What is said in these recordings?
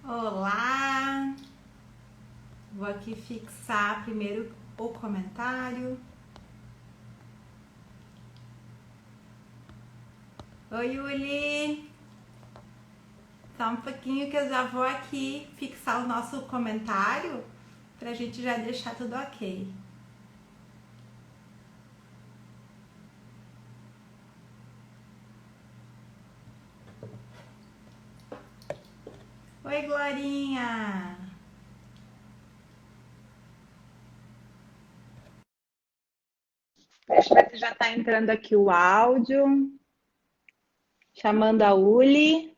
Olá! Vou aqui fixar primeiro o comentário. Oi, Yuli! Só um pouquinho que eu já vou aqui fixar o nosso comentário pra gente já deixar tudo ok. Oi, Glorinha! Deixa eu ver se já tá entrando aqui o áudio. Chamando a Uli.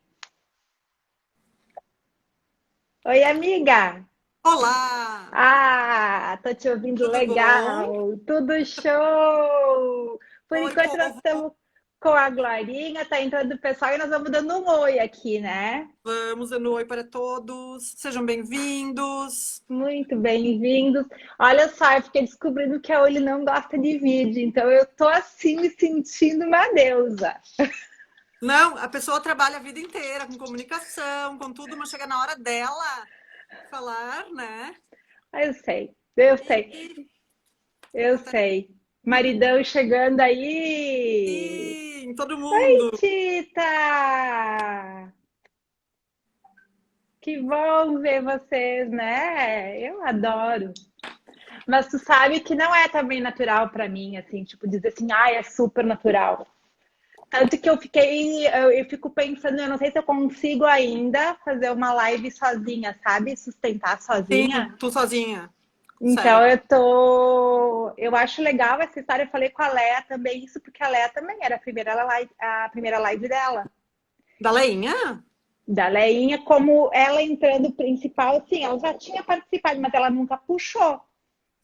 Oi, amiga! Olá, Ah, tô te ouvindo tudo bom? legal! Tudo show! Por Oi, enquanto nós povo. estamos com a Glorinha, tá entrando o pessoal e nós vamos dando um oi aqui, né? Vamos dando oi para todos. Sejam bem-vindos. Muito bem-vindos. Olha só, eu fiquei descobrindo que a Uli não gosta de vídeo, então eu tô assim me sentindo uma deusa. Não, a pessoa trabalha a vida inteira com comunicação, com tudo, mas chega na hora dela falar, né? Ah, eu sei, eu sei, E eu sei. Maridão chegando aí. sim, todo Oi, mundo. Tita! Que bom ver vocês, né? Eu adoro. Mas tu sabe que não é também natural pra mim, assim, tipo, dizer assim, ah, é super natural. Tanto que eu fico pensando, eu não sei se eu consigo ainda fazer uma live sozinha, sabe? Sustentar sozinha. Sim, tu sozinha. Então Consegue. eu acho legal essa história. Eu falei com a Léa também isso, porque a Léa também era a primeira live dela. Da Leinha? Da Leinha, como ela entrando principal, sim, ela já tinha participado, mas ela nunca puxou.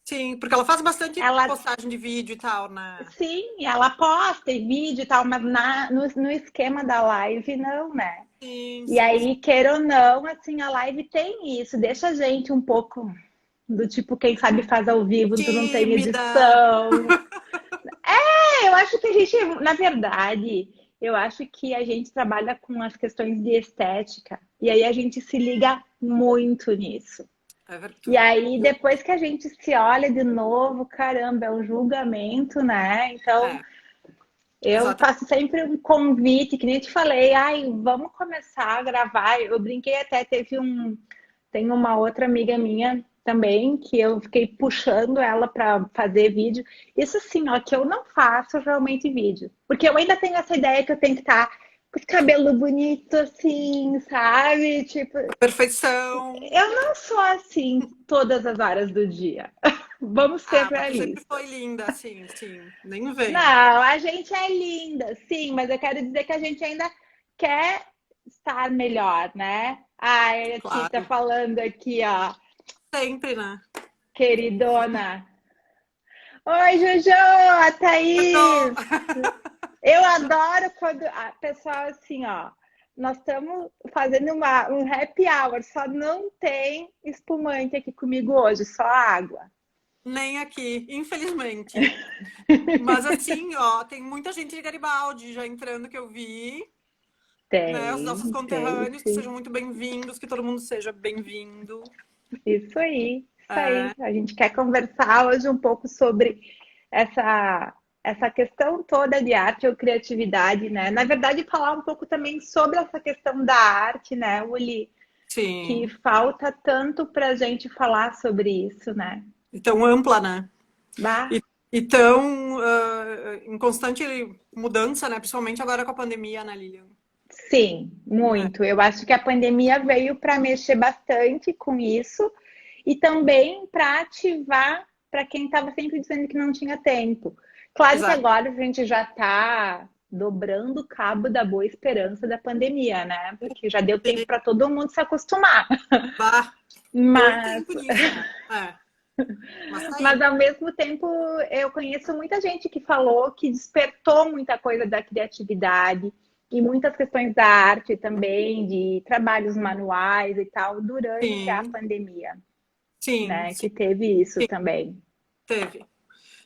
Sim, porque ela faz bastante Ela, postagem de vídeo e tal, né? sim, ela posta em vídeo e tal, mas no esquema da live, não, né? Sim, E sim, sim. aí, queira ou não, assim, a live tem isso, deixa a gente um pouco do tipo, quem sabe faz ao vivo, tu não tem Tímida. edição. Eu acho que a gente, na verdade, eu acho que a gente trabalha com as questões de estética, e aí a gente se liga muito nisso. É verdade. E aí, depois que a gente se olha de novo, caramba, é um julgamento, né? Então, É, eu exatamente. faço sempre um convite, que nem te falei, ai, vamos começar a gravar. Eu brinquei até, tem uma outra amiga minha também, que eu fiquei puxando ela para fazer vídeo. Isso assim, ó, que eu não faço realmente vídeo. Porque eu ainda tenho essa ideia que eu tenho que estar com os cabelos bonitos, assim, sabe? Tipo, Perfeição. eu não sou assim todas as horas do dia. Vamos ser Ah, mas tu sempre realistas. foi linda, sim, sim. Nem vem. Não, a gente é linda, sim, mas eu quero dizer que a gente ainda quer estar melhor, né? Ai, a Tita Claro. falando aqui, ó, Sempre, né? queridona. Oi, Jojo, a Eu tô... Thaís. Eu adoro quando a pessoa assim, ó, nós estamos fazendo um happy hour, só não tem espumante aqui comigo hoje, só água. Nem aqui, infelizmente. Mas assim, ó, tem muita gente de Garibaldi já entrando que eu vi, né? Os nossos Tem conterrâneos, que sejam sim. muito bem-vindos, que todo mundo seja bem-vindo. Isso aí, isso aí. É, A gente quer conversar hoje um pouco sobre essa, essa questão toda de arte ou criatividade, né? Na verdade, falar um pouco também sobre essa questão da arte, né, Uli? Que sim. falta tanto para a gente falar sobre isso, né? Então, ampla, né? Bah, E, e tão em constante mudança, né? Principalmente agora com a pandemia, né, Lilian? sim, É, muito. Eu acho que a pandemia veio para mexer bastante com isso e também para ativar para quem estava sempre dizendo que não tinha tempo. Claro que exato. agora a gente já está dobrando o cabo da boa esperança da pandemia, né? Porque já deu tempo para todo mundo se acostumar. Bah, foi Mas, tempo disso, né? É, mas tá mas aí. ao mesmo tempo, eu conheço muita gente que falou que despertou muita coisa da criatividade e muitas questões da arte também, de trabalhos manuais e tal, durante a Sim, pandemia, sim, né? sim, Que teve isso sim, também. teve.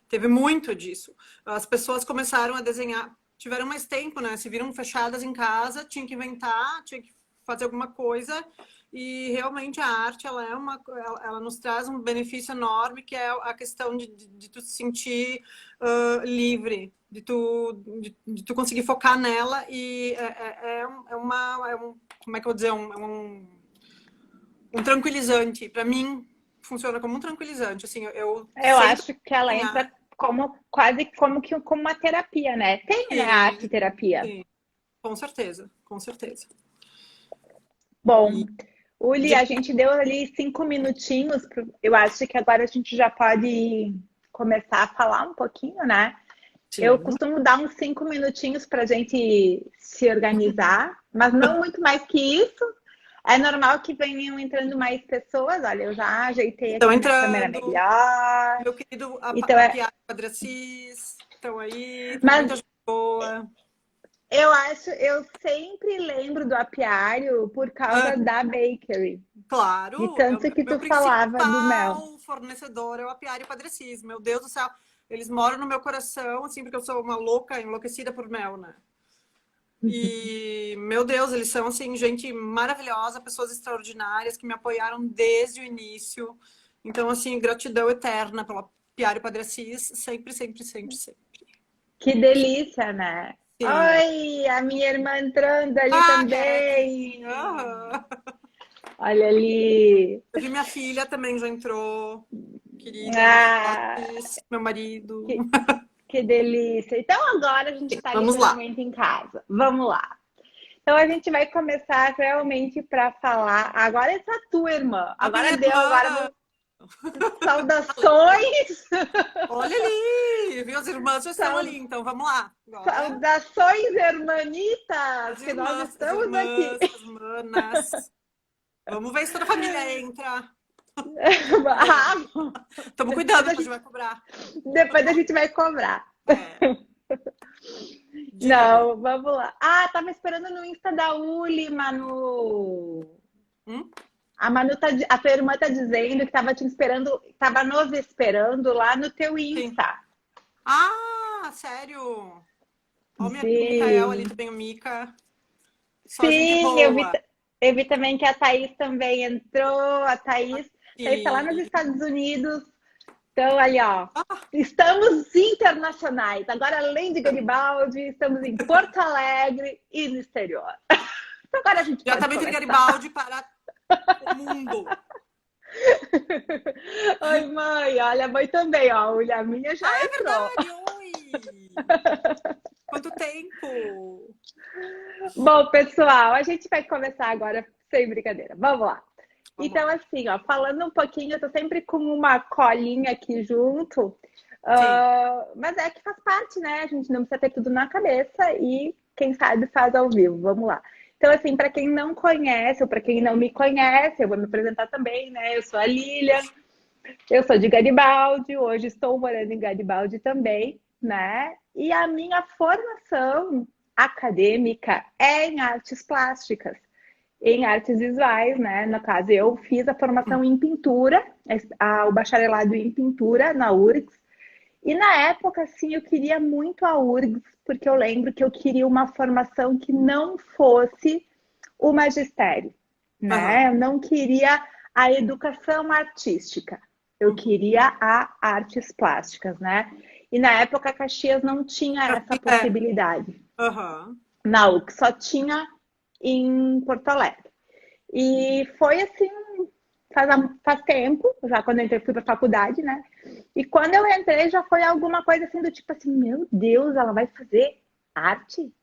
Teve muito disso. As pessoas começaram a desenhar, tiveram mais tempo, né? Se viram fechadas em casa, tinha que inventar, tinha que fazer alguma coisa. E realmente a arte, ela nos traz um benefício enorme, que é a questão de tu se sentir livre, de tu conseguir focar nela. E como é que eu vou dizer, um tranquilizante. Para mim, funciona como um tranquilizante. Assim, eu Eu sempre acho que ela entra como quase como uma terapia, né? Tem, né, a arte sim, terapia. sim, com certeza, com certeza. Bom, E Uli, a gente deu ali 5 minutinhos. Eu acho que agora a gente já pode começar a falar um pouquinho, né? Eu sim. costumo dar uns 5 minutinhos para a gente se organizar, mas não muito mais que isso. É normal que venham entrando mais pessoas. Olha, eu já ajeitei Estão aqui minha câmera entrando, melhor. meu querido Então a é. Piara Quadracis, estão aí, tem Mas muita gente boa. eu sempre lembro do apiário por Ah, causa da bakery. De claro, é o tanto que meu tu falava do mel. principal fornecedor é o Apiário Quadracis. Meu Deus do céu, eles moram no meu coração, assim, porque eu sou uma louca, enlouquecida por mel, né? E, meu Deus, eles são, assim, gente maravilhosa, pessoas extraordinárias que me apoiaram desde o início. Então, assim, gratidão eterna pelo Apiário Quadracis, sempre, sempre, sempre, sempre. Que delícia, né? Sim. Oi, a minha irmã entrando ali Ah, Kathleen! também. Aham. Olha ali. Eu vi minha filha também já entrou, querida, Ah, meu marido. que, que delícia. Então agora a gente está Vamos lá. literalmente em casa. Vamos lá. Então a gente vai começar realmente para falar. Agora é a tua irmã. A Agora minha deu, agora irmã, vamos. Saudações! olha ali, viu? As irmãs já estão ali, Sau- então vamos lá. Agora, Saudações, hermanitas! Que nós as estamos aqui. irmãs, as manas. Vamos ver se toda a família entra. Ah, Tamo depois cuidando, a a gente gente, vai cobrar. depois a gente vai cobrar. É, diga-me. Não, vamos lá. Ah, tava esperando no Insta da Uli, Manu. Hum? A tua irmã tá dizendo que tava te esperando, tava nos esperando lá no teu Sim. Insta. Ah, sério? Ó, o Mikael ali Sim, também, o Mika. Só gente sim, boa. eu vi também que a Thaís também entrou. A Thaís está lá nos E... Estados Unidos. Então, ali, ó, Ah, estamos internacionais. Agora, além de Garibaldi, estamos em Porto Alegre e no exterior. Então, agora a gente já pode também tem começar. Garibaldi para o mundo. Oi, mãe. Olha, a mãe também, ó. A minha já Ah, é entrou. verdade! Oi! Quanto tempo! Bom, pessoal, a gente vai começar agora sem brincadeira. Vamos lá. Vamos Então, lá. assim, ó, falando um pouquinho, eu tô sempre com uma colinha aqui junto, Sim. mas é que faz parte, né? A gente não precisa ter tudo na cabeça e quem sabe faz ao vivo. Vamos lá. Então, assim, para quem não conhece ou para quem não me conhece, eu vou me apresentar também, né? Eu sou a Lilian, eu sou de Garibaldi, hoje estou morando em Garibaldi também, né? E a minha formação acadêmica é em artes plásticas, em artes visuais, né? No caso, eu fiz a formação em pintura, o bacharelado em pintura na URGS. E na época, assim, eu queria muito a URGS, porque eu lembro que eu queria uma formação que não fosse o magistério, Aham. né? Eu não queria a educação artística, eu Uhum. queria a artes plásticas, né? E na época, Caxias não tinha essa É. possibilidade. Aham. Na URGS só tinha em Porto Alegre. E foi assim, faz tempo, já quando eu entrei, fui para faculdade, né? E quando eu entrei, já foi alguma coisa assim do tipo assim, meu Deus, ela vai fazer arte?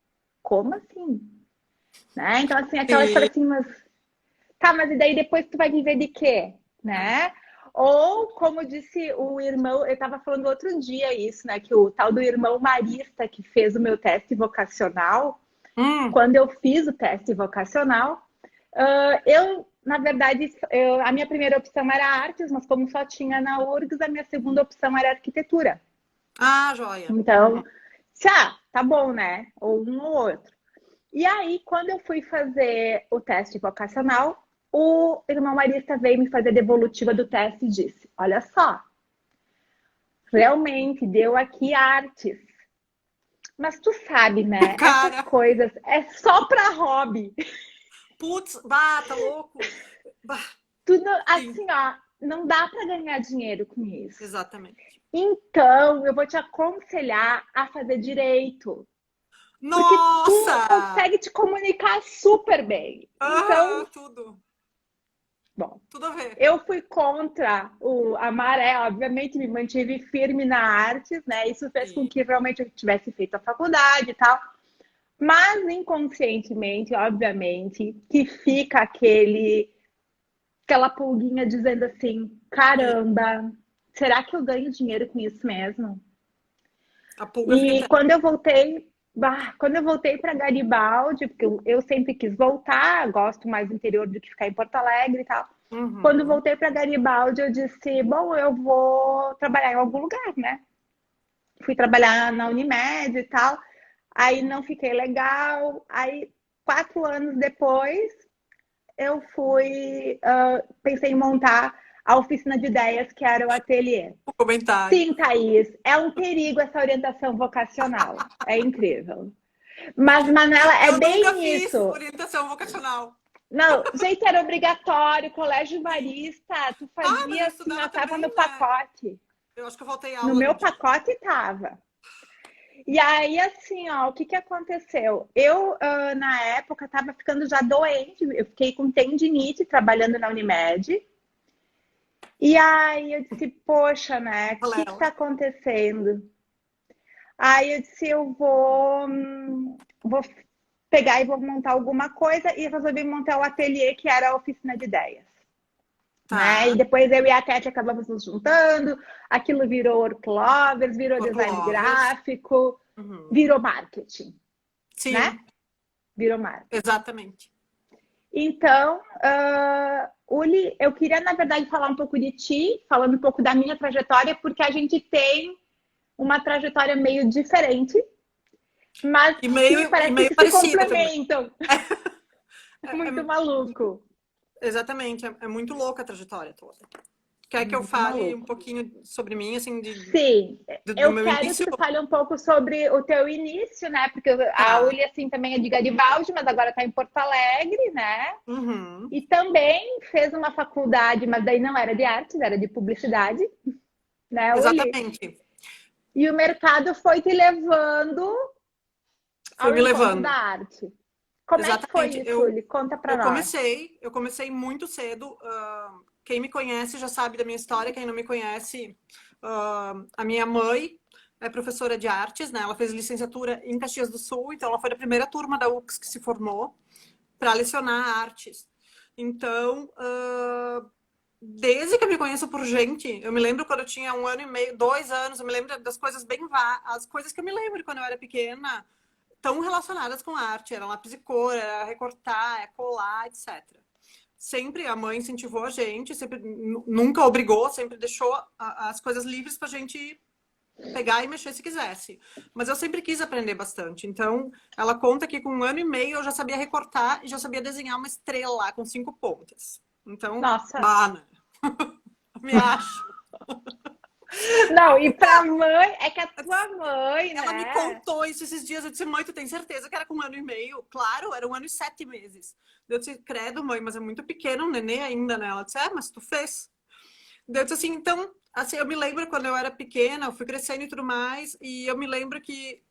Como assim? Né? Então, assim, aquela história Sim. assim, mas tá, mas e daí depois tu vai viver de quê? Né? Ou, como disse o irmão, eu estava falando outro dia isso, né? Que o tal do irmão Marista que fez o meu teste vocacional, Hum. quando eu fiz o teste vocacional, na verdade, a minha primeira opção era artes, mas como só tinha na URGS, a minha segunda opção era arquitetura. Ah, joia. Então, Uhum. tá bom, né? Ou um ou outro. E aí, quando eu fui fazer o teste vocacional, o irmão Marista veio me fazer a devolutiva do teste e disse: Olha só, realmente deu aqui artes. Mas tu sabe, né? Essas Cara, coisas é só para hobby. Putz, bah, tá louco. Bah, Tudo sim, assim, ó, não dá para ganhar dinheiro com isso. exatamente. Então, eu vou te aconselhar a fazer direito, porque tu Nossa! consegue te comunicar super bem. Aham, Então, tudo. bom, Tudo a ver. eu fui contra a maré, obviamente, me mantive firme na artes, né? Isso fez com Sim. que realmente eu tivesse feito a faculdade e tal. Mas inconscientemente, obviamente, que fica aquela pulguinha dizendo assim: Sim. caramba, será que eu ganho dinheiro com isso mesmo? A pulga fica E interna. quando eu voltei para Garibaldi, porque eu sempre quis voltar, gosto mais do interior do que ficar em Porto Alegre e tal. Quando Uhum. voltei para Garibaldi, eu disse: bom, eu vou trabalhar em algum lugar, né? Fui trabalhar na Unimed e tal. Aí não fiquei legal. Aí, 4 anos depois, eu pensei em montar a oficina de ideias, que era o ateliê. O comentário. Sim, Thaís, é um perigo essa orientação vocacional. É incrível. Mas, Manuela, é Eu nunca bem fiz isso. orientação vocacional. Não, gente, era obrigatório, colégio marista, tu Ah, mas eu fazia assim, ó, estudava tava no também, né? pacote. Eu acho que eu faltei No aula meu no dia. pacote tava. E aí, assim, ó, o que que aconteceu? Eu, na época, tava ficando já doente, eu fiquei com tendinite trabalhando na Unimed. E aí eu disse, poxa, né, o que que Balela. tá acontecendo? Aí eu disse, vou pegar e vou montar alguma coisa e resolvi montar o ateliê que era a oficina de ideias, né? E Tá. depois eu e a Tete acabamos nos juntando, aquilo virou worklovers, virou Work design lovers. gráfico, Uhum. virou marketing, né? Sim, Virou marketing. exatamente. Então, Uli, eu queria, na verdade, falar um pouco de ti, falando um pouco da minha trajetória, porque a gente tem uma trajetória meio diferente, mas que me E parece meio que se parecida também. complementam. É, Muito é- maluco. exatamente, é muito louca a trajetória toda. Quer que eu Muito fale um maluco. pouquinho sobre mim, assim, Sim, do eu meu quero que início? tu fale um pouco sobre o teu início, né? Porque a Tá. Uli, assim, também é de Garibaldi, mas agora está em Porto Alegre, né? Uhum. E também fez uma faculdade, mas daí não era de artes, era de publicidade, né, Uli? Exatamente. E o mercado foi te levando Foi ao me encontro da levando. arte. Como é que foi Exatamente. isso, Uli? Conta para nós. Eu comecei muito cedo. Quem me conhece já sabe da minha história. Quem não me conhece, a minha mãe é professora de artes, né? Ela fez licenciatura em Caxias do Sul, então ela foi da primeira turma da UX que se formou para lecionar artes. Então, desde que eu me conheço por gente, eu me lembro quando eu tinha 1 ano e meio, 2 anos, eu me lembro das coisas as coisas que eu me lembro quando eu era pequena, tão relacionadas com arte, era lápis e cor, era recortar, é colar, etc. Sempre a mãe incentivou a gente, sempre nunca obrigou, sempre deixou as coisas livres para a gente pegar e mexer se quisesse. Mas eu sempre quis aprender bastante. Então, ela conta que com 1 ano e meio eu já sabia recortar e já sabia desenhar uma estrela lá com 5 pontas. Então, Nossa. bah, me acho. Não, e pra mãe, é que a tua mãe, Ela me né? contou isso esses dias. Eu disse, mãe, tu tem certeza que era com 1 ano e meio? Claro, era 1 ano e 7 meses. Eu disse, credo, mãe, mas é muito pequeno, um nenê ainda, né? Ela disse, mas tu fez. Eu disse assim, então, assim, eu me lembro quando eu era pequena, eu fui crescendo e tudo mais, e eu me lembro que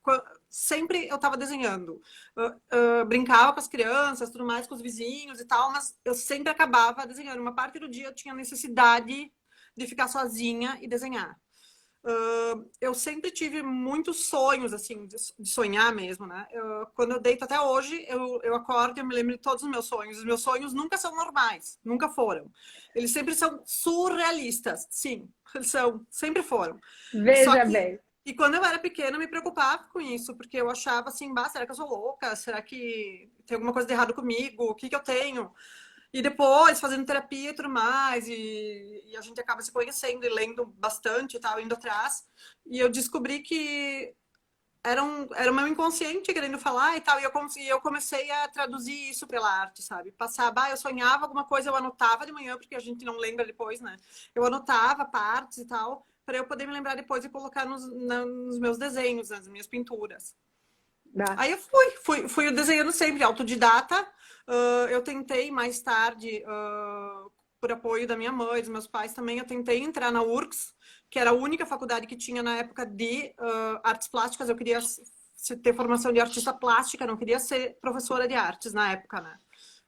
sempre eu estava desenhando. Brincava com as crianças, tudo mais, com os vizinhos e tal, mas eu sempre acabava desenhando. Uma parte do dia eu tinha necessidade de ficar sozinha e desenhar. Eu sempre tive muitos sonhos, assim, de sonhar mesmo, né? Quando eu deito até hoje, eu acordo e eu me lembro de todos os meus sonhos. Os meus sonhos nunca são normais, nunca foram. Eles sempre são surrealistas, sim, eles são, sempre foram. Só Veja que, bem. e quando eu era pequena, eu me preocupava com isso, porque eu achava assim, bah, será que eu sou louca? Será que tem alguma coisa de errado comigo? O que que eu tenho? E depois, fazendo terapia e tudo mais, e a gente acaba se conhecendo e lendo bastante e tal, indo atrás. E eu descobri que era o meu inconsciente querendo falar e tal, e eu comecei a traduzir isso pela arte, sabe? Passar, eu sonhava alguma coisa, eu anotava de manhã, porque a gente não lembra depois, né? Eu anotava partes e tal, para eu poder me lembrar depois e colocar nos meus desenhos, nas minhas pinturas. Dá. Aí eu fui desenhando sempre, autodidata. Eu tentei mais tarde, por apoio da minha mãe, dos meus pais também, eu tentei entrar na URGS, que era a única faculdade que tinha na época de artes plásticas. Eu queria ter formação de artista plástica, não queria ser professora de artes na época, né?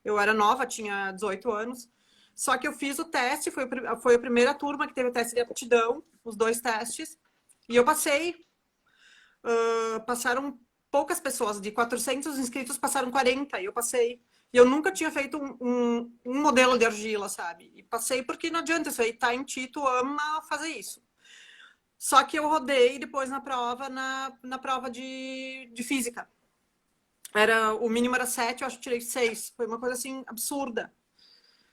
Eu era nova, tinha 18 anos. Só que eu fiz o teste, foi a primeira turma que teve o teste de aptidão, os 2 testes, e eu passei. Passaram poucas pessoas, de 400 inscritos passaram 40 e eu passei. E eu nunca tinha feito um modelo de argila, sabe? E passei porque não adianta, isso aí tá em ti, tu ama fazer isso. Só que eu rodei depois na prova, na prova de física. O mínimo era 7, eu acho que tirei 6. Foi uma coisa assim absurda.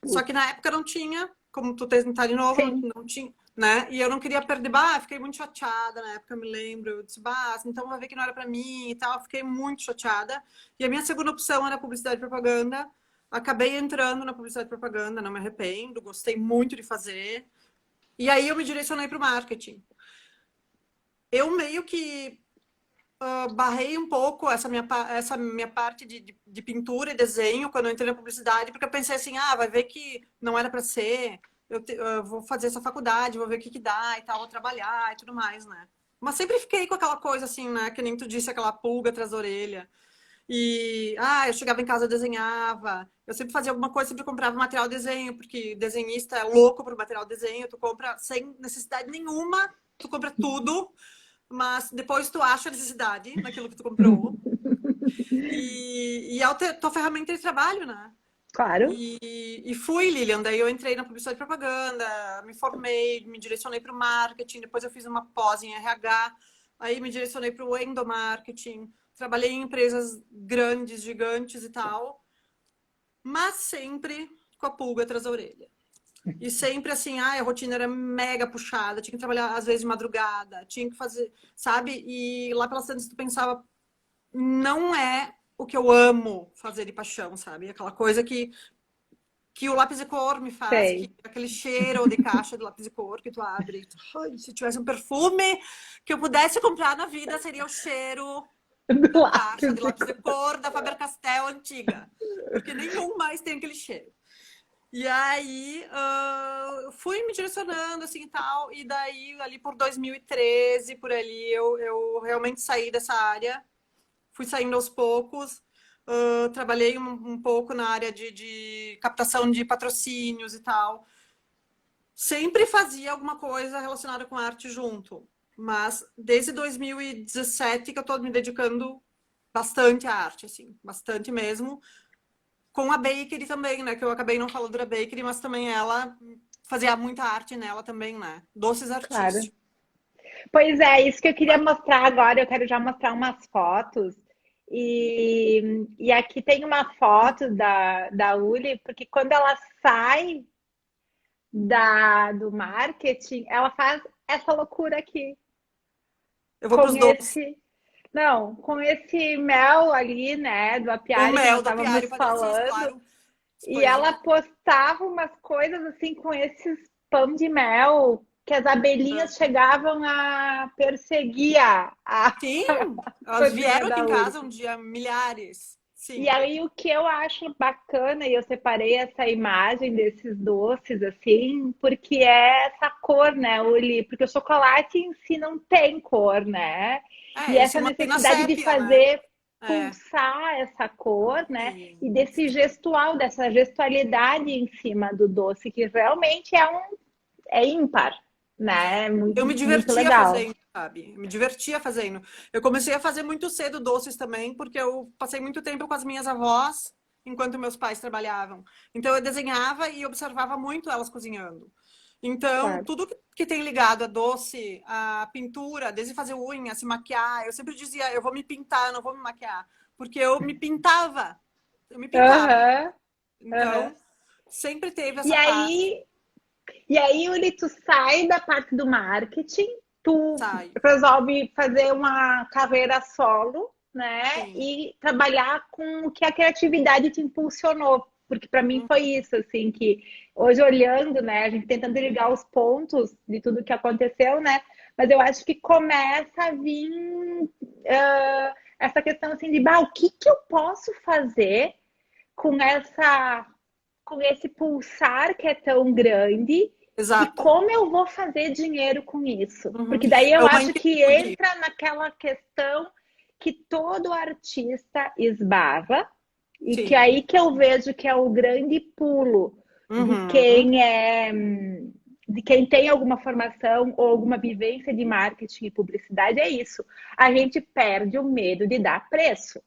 Só que na época não tinha, como tu tentar de novo, Sim. não tinha, né? E eu não queria perder, fiquei muito chateada na época, eu me lembro. Eu disse, então vai ver que não era pra mim e tal. Fiquei muito chateada. E a minha segunda opção era publicidade e propaganda. Acabei entrando na publicidade e propaganda, não me arrependo, gostei muito de fazer. E aí eu me direcionei para o marketing. Eu meio que barrei um pouco essa minha parte de pintura e desenho quando eu entrei na publicidade, porque eu pensei assim, vai ver que não era para ser, eu vou fazer essa faculdade, vou ver o que dá e tal, vou trabalhar e tudo mais, né? Mas sempre fiquei com aquela coisa assim, né, que nem tu disse, aquela pulga atrás da orelha. E, eu chegava em casa, eu desenhava, eu sempre fazia alguma coisa, sempre comprava material de desenho, porque desenhista é louco por material de desenho, tu compra sem necessidade nenhuma, tu compra tudo, mas depois tu acha necessidade naquilo que tu comprou. E é a tua ferramenta de trabalho, né? Claro. E fui, Lilian. Daí eu entrei na publicidade e propaganda, me formei, me direcionei para o marketing. Depois eu fiz uma pós em RH, aí me direcionei para o endomarketing. Trabalhei em empresas grandes, gigantes e tal, mas sempre com a pulga atrás da orelha. E sempre assim, a rotina era mega puxada, tinha que trabalhar às vezes de madrugada, tinha que fazer, sabe? E lá pelas tantas tu pensava, não é o que eu amo fazer de paixão, sabe? Aquela coisa que o lápis de cor me faz, que Sei. aquele cheiro de caixa de lápis de cor que tu abre. Se tivesse um perfume que eu pudesse comprar na vida, seria o cheiro Do da caixa lápis de de lápis de cor. cor da Faber-Castell antiga, porque nenhum mais tem aquele cheiro. E aí, fui me direcionando, assim, e tal, e daí, ali por 2013, por ali, eu realmente saí dessa área, fui saindo aos poucos, trabalhei um pouco na área de captação de patrocínios e tal. Sempre fazia alguma coisa relacionada com arte junto, mas desde 2017 que eu tô me dedicando bastante à arte, assim, bastante mesmo, com a Bakery também, né? Que eu acabei não falando da Bakery, mas também ela fazia muita arte nela também, né? Doces Claro. artísticos. Pois é, isso que eu queria mostrar agora. Eu quero já mostrar umas fotos. E aqui tem uma foto da Uli, porque quando ela sai do marketing, ela faz essa loucura aqui, Eu vou para com os doces. esse, não, com esse mel ali, né, do Com apiário que nós mel do Apiário estávamos Padecis, falando. claro. E Pois ela é. postava umas coisas assim com esses pão de mel que as abelhinhas chegavam a perseguir a Sim, elas cozinha vieram aqui da em Uri. casa um dia, milhares. E Sim. aí o que eu acho bacana, e eu separei essa imagem desses doces assim, porque é essa cor, né, Uli? Porque o chocolate em si não tem cor, né? E Ele se essa mantém na necessidade de sépia, né? fazer É. pulsar essa cor, né? E Sim. desse gestual, dessa gestualidade em cima do doce, que realmente é ímpar, né? Eu me Muito, muito divertia legal. fazendo, sabe? Eu me divertia fazendo. Eu comecei a fazer muito cedo doces também, porque eu passei muito tempo com as minhas avós, enquanto meus pais trabalhavam. Então eu desenhava e observava muito elas cozinhando. Então, Claro. tudo que tem ligado a doce, a pintura, desde fazer unha, se maquiar, eu sempre dizia, eu vou me pintar, eu não vou me maquiar, porque eu me pintava. Eu me pintava. Aham, aham. Então, sempre teve E essa parte, aí, E aí, Yuri, tu sai da parte do marketing, tu sabe? resolve fazer uma carreira solo, né? Sim. E trabalhar com o que a criatividade te impulsionou. Porque para mim foi isso, assim, que hoje olhando, né, a gente tentando ligar os pontos de tudo que aconteceu, né? Mas eu acho que começa a vir essa questão assim de, bah, o que que eu posso fazer com com esse pulsar que é tão grande e Exato. como eu vou fazer dinheiro com isso? Uhum. Porque daí É eu uma acho que inquietude. entra naquela questão que todo artista esbarra e que Sim. aí que eu vejo que é o grande pulo Uhum. de quem tem alguma formação ou alguma vivência de marketing e publicidade é isso. A gente perde o medo de dar preço.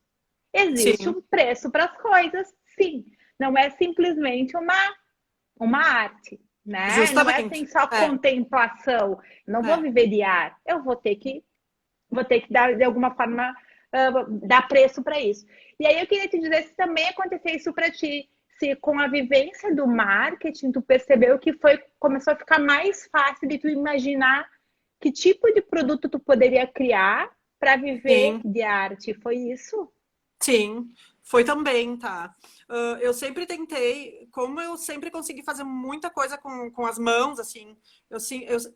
Existe Sim, um preço para as coisas, sim. Não é simplesmente uma arte, né? Não é assim justamente. só É, contemplação. Não vou é. viver de arte. Eu vou ter que dar de alguma forma dar preço para isso. E aí eu queria te dizer se também aconteceu isso para ti, se com a vivência do marketing tu percebeu que começou a ficar mais fácil de tu imaginar que tipo de produto tu poderia criar para viver Sim. de arte. Foi isso? Sim, foi também, tá? Eu sempre tentei, como eu sempre consegui fazer muita coisa com as mãos, assim,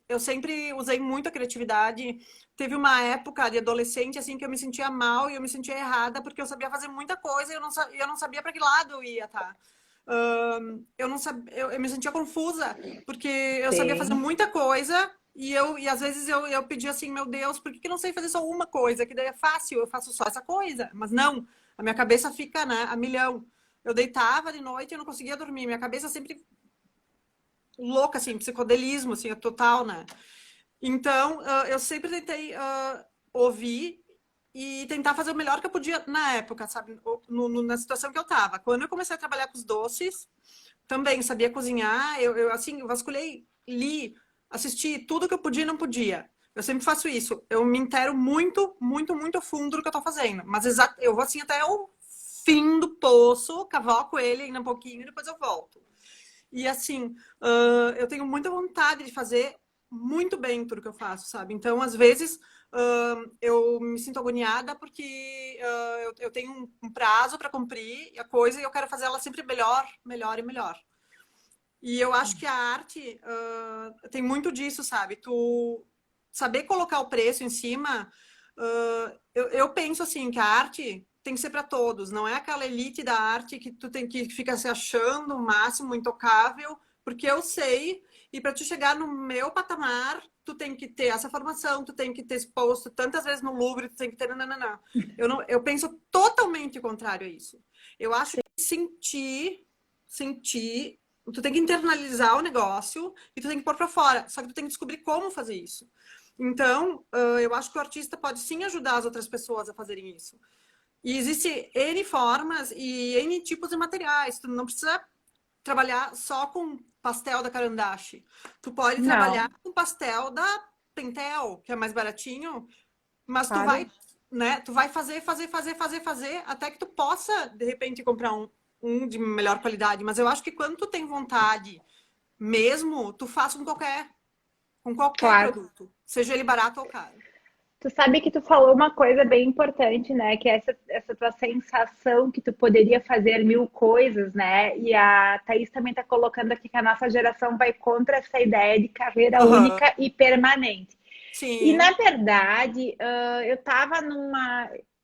eu sempre usei muito a criatividade. Teve uma época de adolescente, assim, que eu me sentia mal e eu me sentia errada porque eu sabia fazer muita coisa e eu não sabia para que lado eu ia, tá? Eu não sabia, eu me sentia confusa porque eu sabia fazer Sim. muita coisa e às vezes eu pedia assim, meu Deus, por que que eu não sei fazer só uma coisa? Que daí é fácil, eu faço só essa coisa. Mas não, a minha cabeça fica, né, a milhão. Eu deitava de noite e eu não conseguia dormir. Minha cabeça sempre louca, assim, psicodelismo, assim, total, né? Então, eu sempre tentei ouvir e tentar fazer o melhor que eu podia na época, sabe? Na situação que eu tava. Quando eu comecei a trabalhar com os doces, também sabia cozinhar. Assim, eu vasculhei, li, assisti tudo que eu podia e não podia. Eu sempre faço isso. Eu me intero muito, muito, muito fundo do que eu tô fazendo. Mas eu vou assim até o fim do poço, cavoco ele ainda um pouquinho e depois eu volto. E assim, eu tenho muita vontade de fazer muito bem tudo que eu faço, sabe? Então, às vezes, eu me sinto agoniada porque eu tenho um prazo para cumprir a coisa e eu quero fazer ela sempre melhor, melhor e melhor. E eu acho que a arte tem muito disso, sabe? Tu saber colocar o preço em cima. Eu penso assim que a arte tem que ser para todos, não é aquela elite da arte que tu tem que ficar se achando o máximo intocável, porque eu sei, e para tu chegar no meu patamar, tu tem que ter essa formação, tu tem que ter exposto tantas vezes no Louvre, tu tem que ter nananana. Eu não, eu penso totalmente o contrário a isso. Eu acho que sentir, tu tem que internalizar o negócio e tu tem que pôr para fora, só que tu tem que descobrir como fazer isso. Então, eu acho que o artista pode sim ajudar as outras pessoas a fazerem isso. E existe N formas e N tipos de materiais. Tu não precisa trabalhar só com pastel da Carandache. Tu pode trabalhar Não, com pastel da Pentel, que é mais baratinho, mas tu claro. vai, né? Tu vai fazer, até que tu possa, de repente, comprar um de melhor qualidade. Mas eu acho que quando tu tem vontade mesmo, tu faz com qualquer Claro. produto, seja ele barato ou caro. Tu sabe que tu falou uma coisa bem importante, né? Que é essa tua sensação que tu poderia fazer mil coisas, né? E a Thaís também tá colocando aqui que a nossa geração vai contra essa ideia de carreira Uhum. única e permanente. E na Sim. verdade,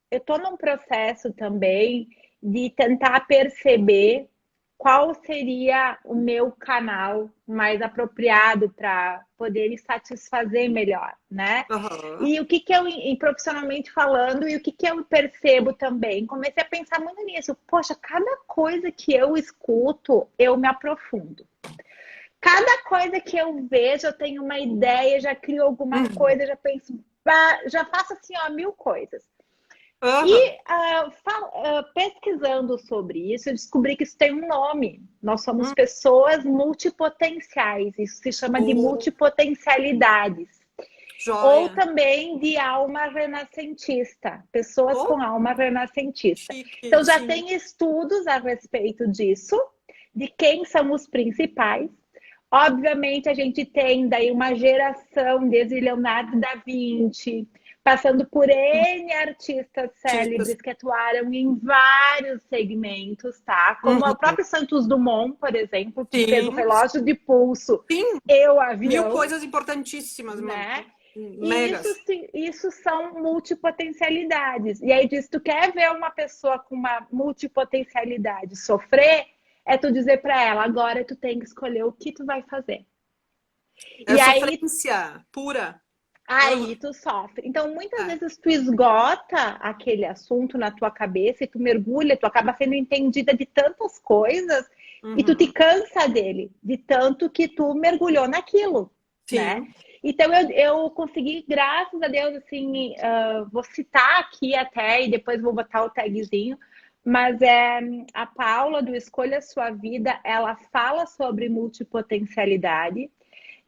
eu tô num processo também de tentar perceber qual seria o meu canal mais apropriado para poder me satisfazer melhor, né? Uhum. E o que que eu, profissionalmente falando, e o que que eu percebo também? Comecei a pensar muito nisso. Poxa, cada coisa que eu escuto, eu me aprofundo. Cada coisa que eu vejo, eu tenho uma ideia, já crio alguma Uhum. coisa, já penso, já faço assim, ó, mil coisas. Uhum. E pesquisando sobre isso, eu descobri que isso tem um nome. Nós somos Uhum. pessoas multipotenciais. Isso se chama de Oh, multipotencialidades. Ou joia. também de alma renascentista, pessoas com Oh, alma renascentista. chique, Então já sim. tem estudos a respeito disso, de quem são os principais. Obviamente a gente tem daí uma geração desde Leonardo da Vinci, passando por N artistas Artistas. célebres que atuaram em vários segmentos, tá? Como o Uhum. próprio Santos Dumont, por exemplo, que fez o Sim, relógio de pulso sim. e o Mil avião, coisas importantíssimas, mano. né? E megas. isso são multipotencialidades. E aí diz, tu quer ver uma pessoa com uma multipotencialidade sofrer, é tu dizer para ela, agora tu tem que escolher o que tu vai fazer. É E sofrência pura. aí tu sofre. Então, muitas É. vezes tu esgota aquele assunto na tua cabeça e tu mergulha, tu acaba sendo entendida de tantas coisas e tu te Uhum. cansa dele, de tanto que tu mergulhou naquilo, né? Sim. Então, eu consegui, graças a Deus, assim, vou citar aqui até e depois vou botar o tagzinho, mas é a Paula do Escolha Sua Vida, ela fala sobre multipotencialidade.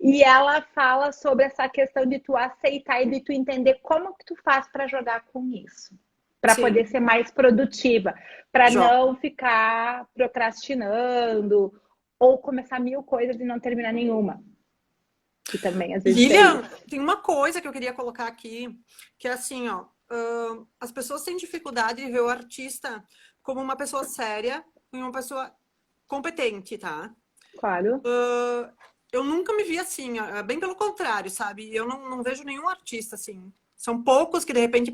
E ela fala sobre essa questão de tu aceitar e de tu entender como que tu faz para jogar com isso, para poder Sim. ser mais produtiva, para Jó. não ficar procrastinando ou começar mil coisas e não terminar nenhuma, que também às vezes é Lilian, isso. tem uma coisa que eu queria colocar aqui, que é assim, ó, as pessoas têm dificuldade de ver o artista como uma pessoa séria e uma pessoa competente, tá? Claro. Eu nunca me vi assim, bem pelo contrário, sabe? Eu não vejo nenhum artista assim. São poucos que de repente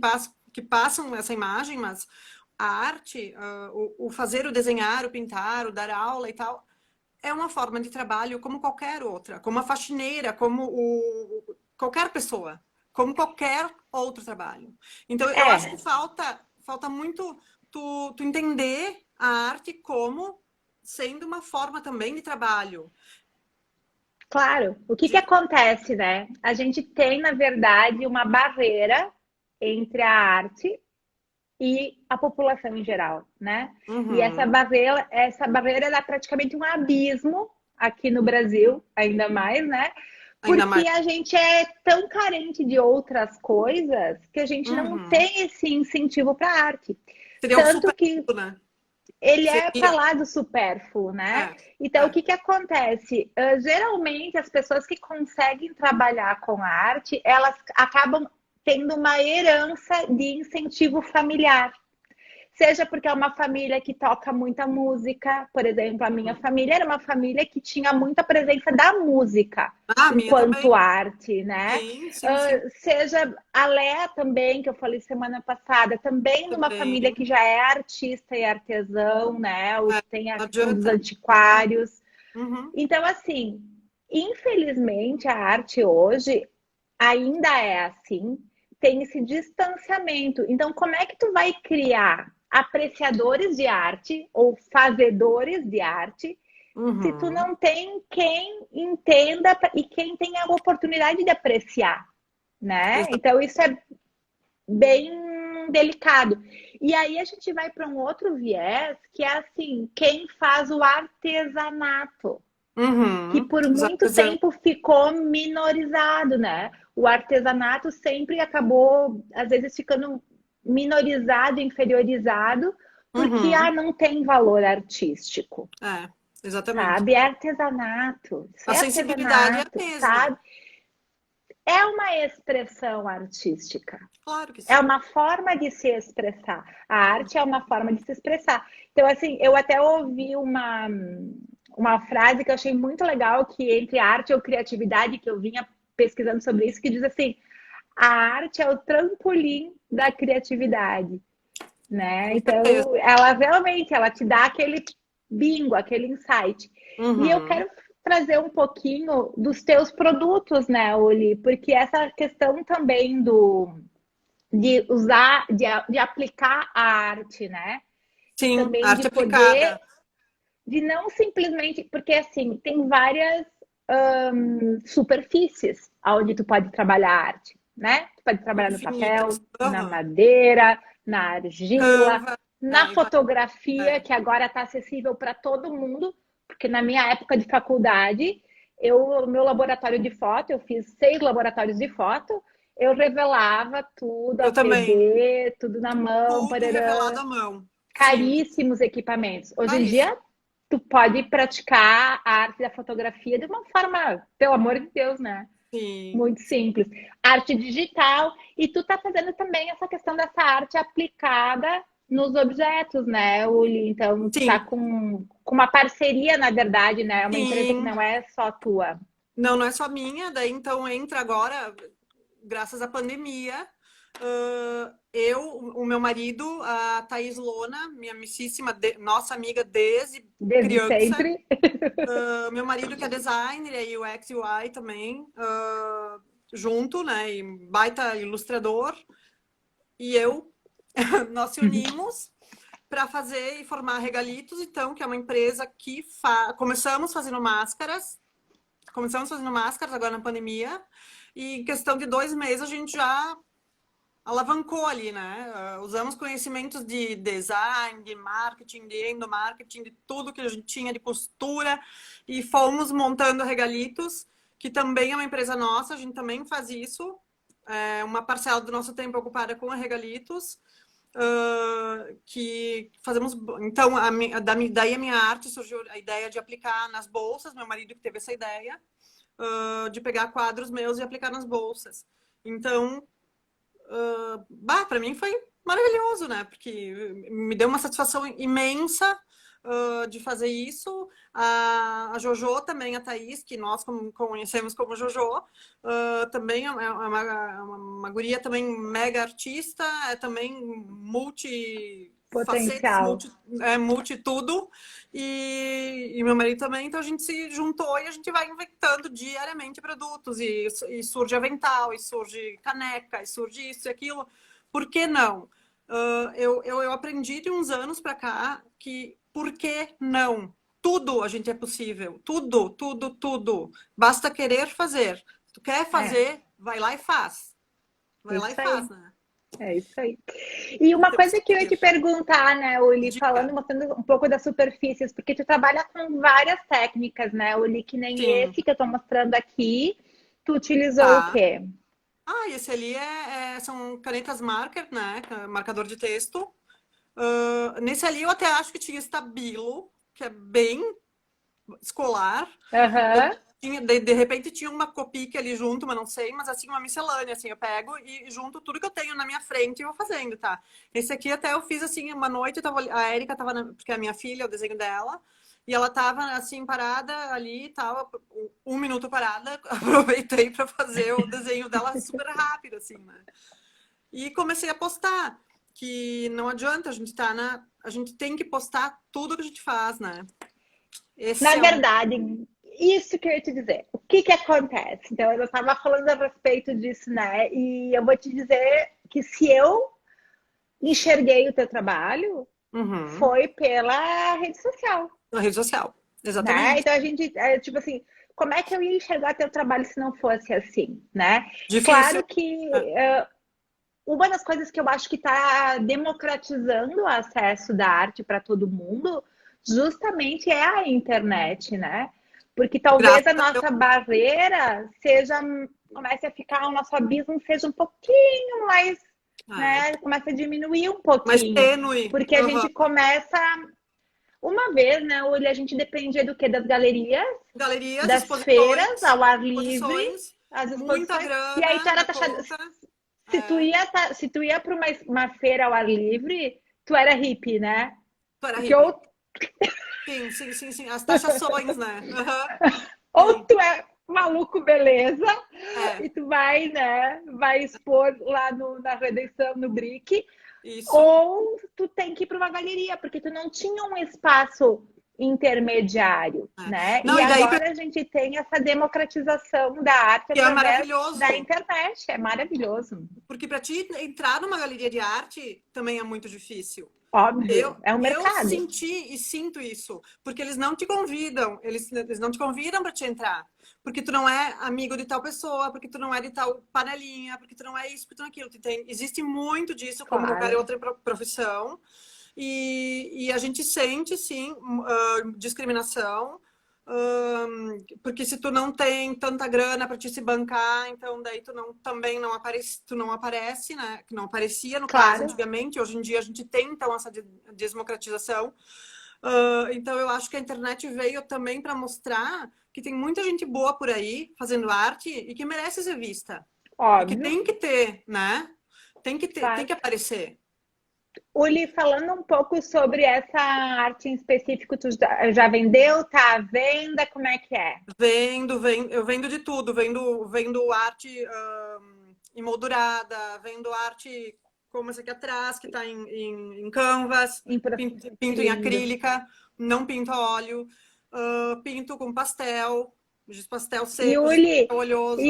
passam essa imagem, mas a arte, o fazer, o desenhar, o pintar, o dar aula e tal, é uma forma de trabalho como qualquer outra, como a faxineira, como qualquer pessoa, como qualquer outro trabalho. Então, eu acho que É, falta muito tu entender a arte como sendo uma forma também de trabalho. claro. O que que acontece, né? A gente tem, na verdade, uma barreira entre a arte e a população em geral, né? E Uhum, essa barreira é praticamente um abismo aqui no Brasil, ainda mais, né? ainda Porque mais. a gente é tão carente de outras coisas que a gente não Uhum. tem esse incentivo para a arte. Seria o Tanto super, que né? ele é Seria. falado supérfluo, né? É, Então, o é. que que acontece? Geralmente, as pessoas que conseguem trabalhar com a arte, elas acabam tendo uma herança de incentivo familiar. Seja porque é uma família que toca muita música, por exemplo, a minha família era uma família que tinha muita presença da música Ah, a minha também. enquanto arte, né? Sim, sim, sim. Seja a Léa também, que eu falei semana passada, também numa família Também. que já é artista e artesão, né? Os, É, tem a não questão dos adianta. antiquários. Uhum. Então, assim, infelizmente a arte hoje ainda é assim, tem esse distanciamento. Então, como é que tu vai criar apreciadores de arte ou fazedores de arte se tu Uhum. não tem quem entenda e quem tenha a oportunidade de apreciar, né? Exato. Então, isso é bem delicado. E aí a gente vai para um outro viés, que é assim, quem faz o artesanato que Uhum. por Os muito artesãos. tempo ficou minorizado, né? O artesanato sempre acabou, às vezes, ficando minorizado, inferiorizado, porque Uhum. não tem valor artístico, É, exatamente. sabe? É artesanato, isso A é sensibilidade é a artesanato, mesma. sabe? É uma expressão artística. Claro que É sim. uma forma de se expressar. A arte é uma forma de se expressar. Então, assim, eu até ouvi uma frase que eu achei muito legal, que entre arte ou criatividade, que eu vinha pesquisando sobre isso, que diz assim, a arte é o trampolim da criatividade, né? Com certeza. Então, ela realmente, ela te dá aquele bingo, aquele insight. E eu Uhum. quero trazer um pouquinho dos teus produtos, né, Uli? Porque essa questão também de usar, de aplicar a arte, né? E Sim, também de arte poder, aplicada. de não simplesmente, porque assim, tem várias superfícies onde tu pode trabalhar a arte, né? Tu pode trabalhar no papel, Infinitas. na Uhum. madeira, na argila, Canva. na É, e vai. fotografia, É. que agora está acessível para todo mundo, porque na minha época de faculdade, meu laboratório de foto, eu fiz 6 laboratórios de foto, eu revelava tudo a Eu também. PD, tudo na mão, Tudo revelado parará, à mão. Sim. caríssimos equipamentos. Hoje em Caríssimo. dia, tu pode praticar a arte da fotografia de uma forma, pelo amor de Deus, né? Sim. Muito simples. Arte digital. E tu tá fazendo também essa questão dessa arte aplicada nos objetos, né, Uli? Então, tu tá Sim. com uma parceria, na verdade, né? É uma empresa que Sim. não é só tua. Não, não é só minha. Daí, então, entra agora. graças à pandemia, o meu marido, a Thaís Lona, minha amicíssima, nossa amiga desde Desde criança, sempre. meu marido que é designer e UX e UI também, junto, né, e baita ilustrador, e eu, nós se unimos para fazer e formar a Regalitos, então, que é uma empresa que começamos fazendo máscaras agora na pandemia, e em questão de 2 meses a gente já alavancou ali, né? Usamos conhecimentos de design, de marketing, de endomarketing, de tudo que a gente tinha de costura, e fomos montando a Regalitos, que também é uma empresa nossa, a gente também faz isso, uma parcela do nosso tempo é ocupada com a Regalitos, que fazemos. Então, daí a minha arte surgiu a ideia de aplicar nas bolsas, meu marido que teve essa ideia, de pegar quadros meus e aplicar nas bolsas. Então, para mim foi maravilhoso, né? Porque me deu uma satisfação imensa de fazer isso. A Jojo também, a Thaís, que nós conhecemos como Jojo, também é uma guria também mega artista, é também multifacetas, Potencial. multi tudo. E meu marido também, então a gente se juntou e a gente vai inventando diariamente produtos. E surge avental, e surge caneca, e surge isso e aquilo. Por que não? Eu aprendi de uns anos para cá que por que não? Tudo a gente é possível. Tudo, tudo, tudo. Basta querer fazer. Se tu quer fazer, vai lá e faz. Vai lá e Isso aí. faz, né? É isso aí. E uma Temos coisa que que eu ia te querer. perguntar, né, Uli, Dica. mostrando um pouco das superfícies, porque tu trabalha com várias técnicas, né, Uli, que nem Sim. esse que eu tô mostrando aqui, tu utilizou o Tá. quê? Esse ali são canetas marker, né? Marcador de texto. Nesse ali eu até acho que tinha estabilo, que é bem escolar. Eu Aham. tinha, de repente tinha uma Copic ali junto, mas não sei, mas assim, uma miscelânea, assim, eu pego e junto tudo que eu tenho na minha frente e vou fazendo, tá? Esse aqui até eu fiz assim, uma noite, a Erika tava, porque é a minha filha, o desenho dela, e ela tava assim, parada ali e tal, 1 minuto parada, aproveitei para fazer o desenho dela super rápido, assim, né? E comecei a postar, que não adianta, a gente tem que postar tudo que a gente faz, né? Na Esse é um. verdade, isso que eu ia te dizer. O que que acontece? Então, eu estava falando a respeito disso, né? E eu vou te dizer que se eu enxerguei o teu trabalho, Uhum. foi pela rede social, Na rede social. né? Exatamente. Então a gente, tipo assim, como é que eu ia enxergar teu trabalho se não fosse assim, né? Difícil. Claro que É. uma das coisas que eu acho que está democratizando o acesso da arte para todo mundo, justamente é a internet, né? Porque talvez Graças a a Deus. nossa barreira seja, comece a ficar, o nosso abismo seja um pouquinho mais, É. né? Começa a diminuir um Mais pouquinho, tênue. porque a Uhum. gente começa uma vez, né, Uli, a gente dependia do quê? Das galerias, Galerias, das feiras exposições, ao ar livre, exposições, as muita exposições, e aí tu grana era na taxada. conta. É. Se tu ia para uma feira ao ar livre, tu era hippie, né? Tu era Porque hippie. Sim, sim, sim, sim. As taxações, né? Uhum. ou Sim. tu é maluco, beleza, É. e tu vai, né? Vai expor lá na Redenção, no Brick, Isso. ou tu tem que ir para uma galeria, porque tu não tinha um espaço intermediário, É. né? Não, E e daí agora a gente tem essa democratização da arte que é através da maravilhoso. internet. É maravilhoso. Porque para ti entrar numa galeria de arte também é muito difícil. Eu, Óbvio, é um eu mercado. senti e sinto isso, porque eles não te convidam, eles não te convidam para te entrar, porque tu não é amigo de tal pessoa, porque tu não é de tal panelinha, porque tu não é isso, porque tu não é aquilo. Existe muito disso, como qualquer Claro. outra profissão, e a gente sente, sim, discriminação, porque se tu não tem tanta grana para te se bancar, então daí também não aparece, né? Que não aparecia no caso Claro. antigamente. Hoje em dia a gente tem então essa democratização. Então eu acho que a internet veio também para mostrar que tem muita gente boa por aí fazendo arte e que merece ser vista e que Óbvio. tem que ter, né? Tem que ter, tem Claro. que aparecer. Uli, falando um pouco sobre essa arte em específico, tu já vendeu? Tá à venda? Como é que é? Eu vendo de tudo, vendo arte emoldurada, vendo arte como essa aqui atrás, que está em canvas, pinto em acrílica, não pinto a óleo, pinto com pastel, giz pastel E, seco, giz Uli, pastel oleoso.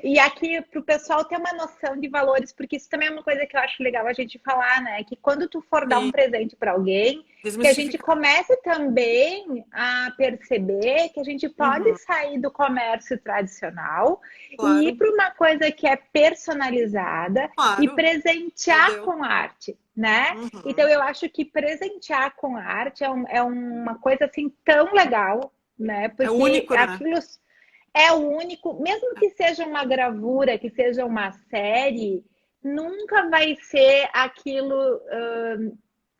e aqui para o pessoal ter uma noção de valores, porque isso também é uma coisa que eu acho legal a gente falar, né? Que quando tu for dar um Sim, presente para alguém, que a gente desmistificar. comece também a perceber que a gente pode Uhum, sair do comércio tradicional e ir claro, para uma coisa que é personalizada e claro, meu presentear Deus. com arte, né? Então Uhum. eu acho que presentear com arte é uma coisa assim tão legal, né? É Porque único, né? aquilo é o único, mesmo que seja uma gravura, que seja uma série, nunca vai ser aquilo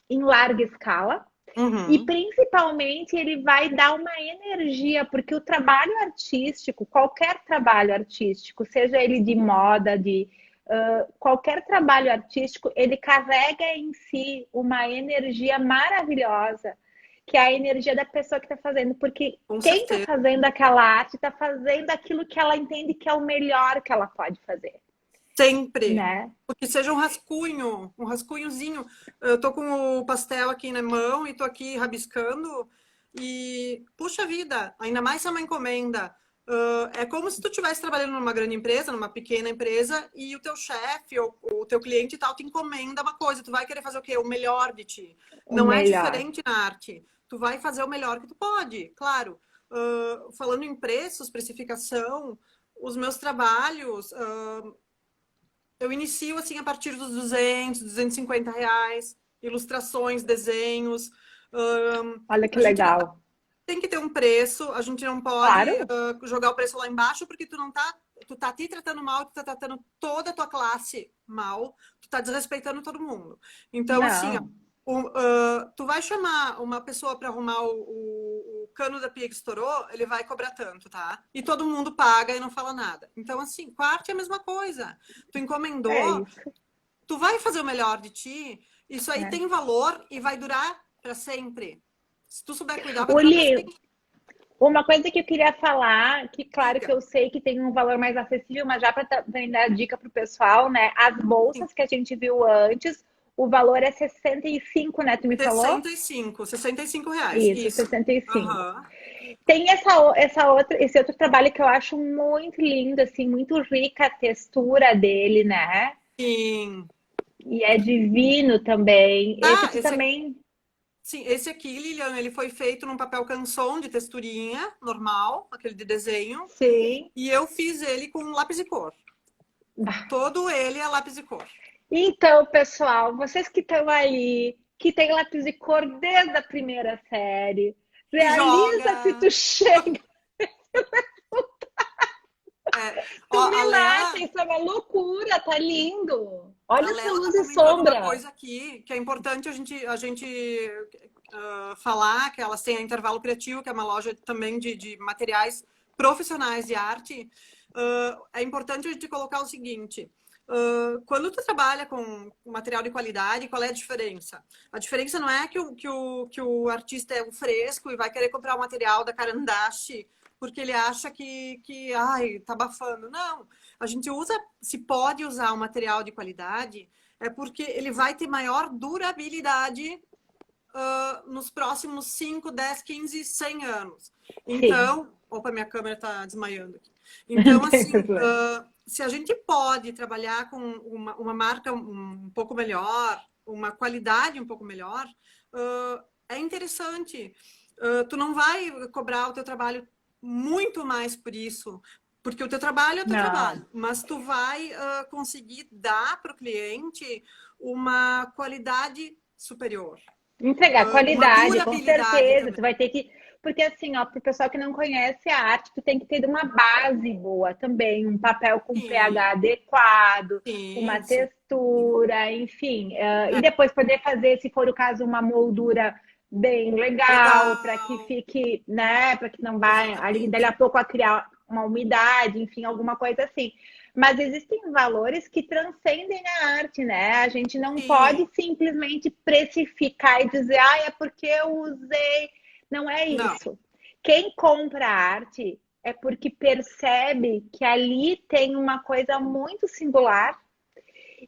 em larga escala. E Uhum. principalmente ele vai dar uma energia, porque o trabalho artístico, qualquer trabalho artístico, seja ele de moda, de qualquer trabalho artístico, ele carrega em si uma energia maravilhosa, que é a energia da pessoa que está fazendo, porque Com quem está certeza. fazendo aquela arte está fazendo aquilo que ela entende que é o melhor que ela pode fazer, Sempre. né? Porque seja um rascunho, um rascunhozinho. Eu tô com o pastel aqui na mão e tô aqui rabiscando. E, puxa vida, ainda mais se é uma encomenda. É como se tu estivesse trabalhando numa grande empresa, numa pequena empresa, e o teu chefe ou o teu cliente e tal te encomenda uma coisa. Tu vai querer fazer o quê? O melhor de ti. O Não é melhor. diferente na arte. Tu vai fazer o melhor que tu pode, claro. Falando em preços, precificação, os meus trabalhos, eu inicio assim a partir dos 200, R$ 250, ilustrações, desenhos. Olha que A gente legal. tem que ter um preço, a gente não pode Claro. jogar o preço lá embaixo, porque tu tá te tratando mal, tu tá tratando toda a tua classe mal, tu tá desrespeitando todo mundo. Então, assim, Não. tu vai chamar uma pessoa para arrumar o cano da pia que estourou, ele vai cobrar tanto, tá? E todo mundo paga e não fala nada. Então, assim, com a arte é a mesma coisa. Tu É encomendou, isso. tu vai fazer o melhor de ti, isso aí Né? tem valor e vai durar para sempre. Se tu souber cuidar, vai durar para Uli, sempre. uma coisa que eu queria falar, que claro que Diga. eu sei que tem um valor mais acessível, mas já para também dar dica para o pessoal, né? As Sim. bolsas que a gente viu antes, o valor é 65, né? Tu me falou? 65 reais. Isso, Isso. 65. Aham. Tem esse outro trabalho que eu acho muito lindo, assim, muito rica a textura dele, né? Sim. E é divino também. Esse Ah, tu também. sim, esse aqui, Lilian, ele foi feito num papel canson de texturinha, normal, aquele de desenho. Sim. E eu fiz ele com lápis de cor. Todo ele é lápis de cor. Então, pessoal, vocês que estão aí, que tem lápis de cor desde a primeira série, Se realiza se joga. tu chega, É. Ó, tu me mata, isso é uma loucura, tá lindo. A Olha essa Lela tá luz e comentando uma sombra. coisa aqui que é importante a gente falar, que elas têm a Intervalo Criativo, que é uma loja também de materiais profissionais de arte. É importante a gente colocar o seguinte: quando tu trabalha com material de qualidade, qual é a diferença? A diferença não é que o artista é um fresco e vai querer comprar o material da Carandache porque ele acha que ai, tá abafando. Não, a gente usa, se pode usar um material de qualidade, é porque ele vai ter maior durabilidade nos próximos 5, 10, 15, 100 anos. Sim, Então, opa, minha câmera está desmaiando aqui. não Então, tem assim, problema. se a gente pode trabalhar com uma marca um pouco melhor, uma qualidade um pouco melhor, é interessante. Tu não vai cobrar o teu trabalho muito mais por isso, porque o teu trabalho é o teu Não. trabalho, mas tu vai conseguir dar para o cliente uma qualidade superior. Entregar Uma qualidade, com durabilidade certeza. também. Tu vai ter que. Porque, assim, ó, para o pessoal que não conhece a arte, tu tem que ter uma base boa também, um papel com pH Sim, adequado, uma sim, sim. textura, enfim. E É, depois poder fazer, se for o caso, uma moldura bem legal, para que legal, fique, né? Para que não vai ali, dali a exatamente. pouco, a criar uma umidade, enfim, alguma coisa assim. Mas existem valores que transcendem a arte, né? A gente não pode Sim, simplesmente precificar e dizer, ah, é porque eu usei. Não é não. isso. Quem compra arte é porque percebe que ali tem uma coisa muito singular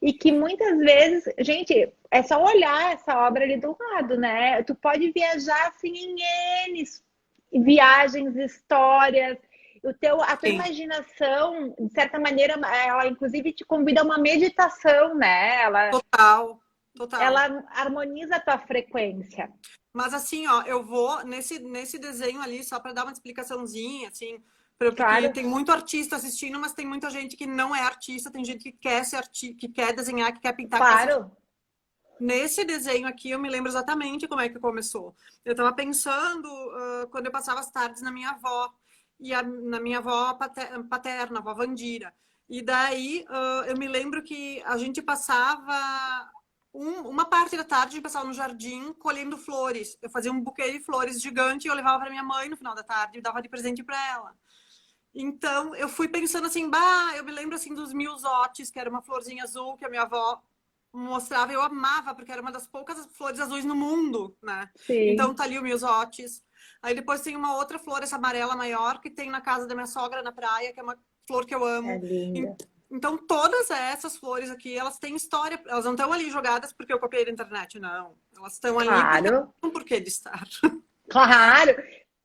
e que muitas vezes, gente, é só olhar essa obra ali do lado, né? Tu pode viajar assim em N viagens, histórias, a tua Sim, imaginação, de certa maneira, ela inclusive te convida a uma meditação, né? total, total. Ela harmoniza a tua frequência. Mas assim, ó, eu vou nesse desenho ali, só para dar uma explicaçãozinha, assim, porque Claro, tem muito artista assistindo, mas tem muita gente que não é artista, tem gente que quer ser que quer desenhar, que quer pintar, que quer ser. claro. Nesse desenho aqui, eu me lembro exatamente como é que começou. Eu estava pensando quando eu passava as tardes na minha avó, na minha avó paterna, a avó Vandira. E daí eu me lembro que a gente passava uma parte da tarde, a gente passava no jardim colhendo flores. Eu fazia um buquê de flores gigante e eu levava para minha mãe no final da tarde e dava de presente para ela. Então, eu fui pensando assim, bah, eu me lembro assim dos miuzotes, que era uma florzinha azul que a minha avó mostrava, eu amava, porque era uma das poucas flores azuis no mundo, né? Então Sim, tá ali o miuzotes. Aí depois tem uma outra flor, essa amarela maior, que tem na casa da minha sogra, na praia, que é uma flor que eu é amo. linda. Então, todas essas flores aqui, elas têm história. Elas não estão ali jogadas porque eu copiei da internet, não. Elas estão ali porque Claro, tem um porquê de estar. claro.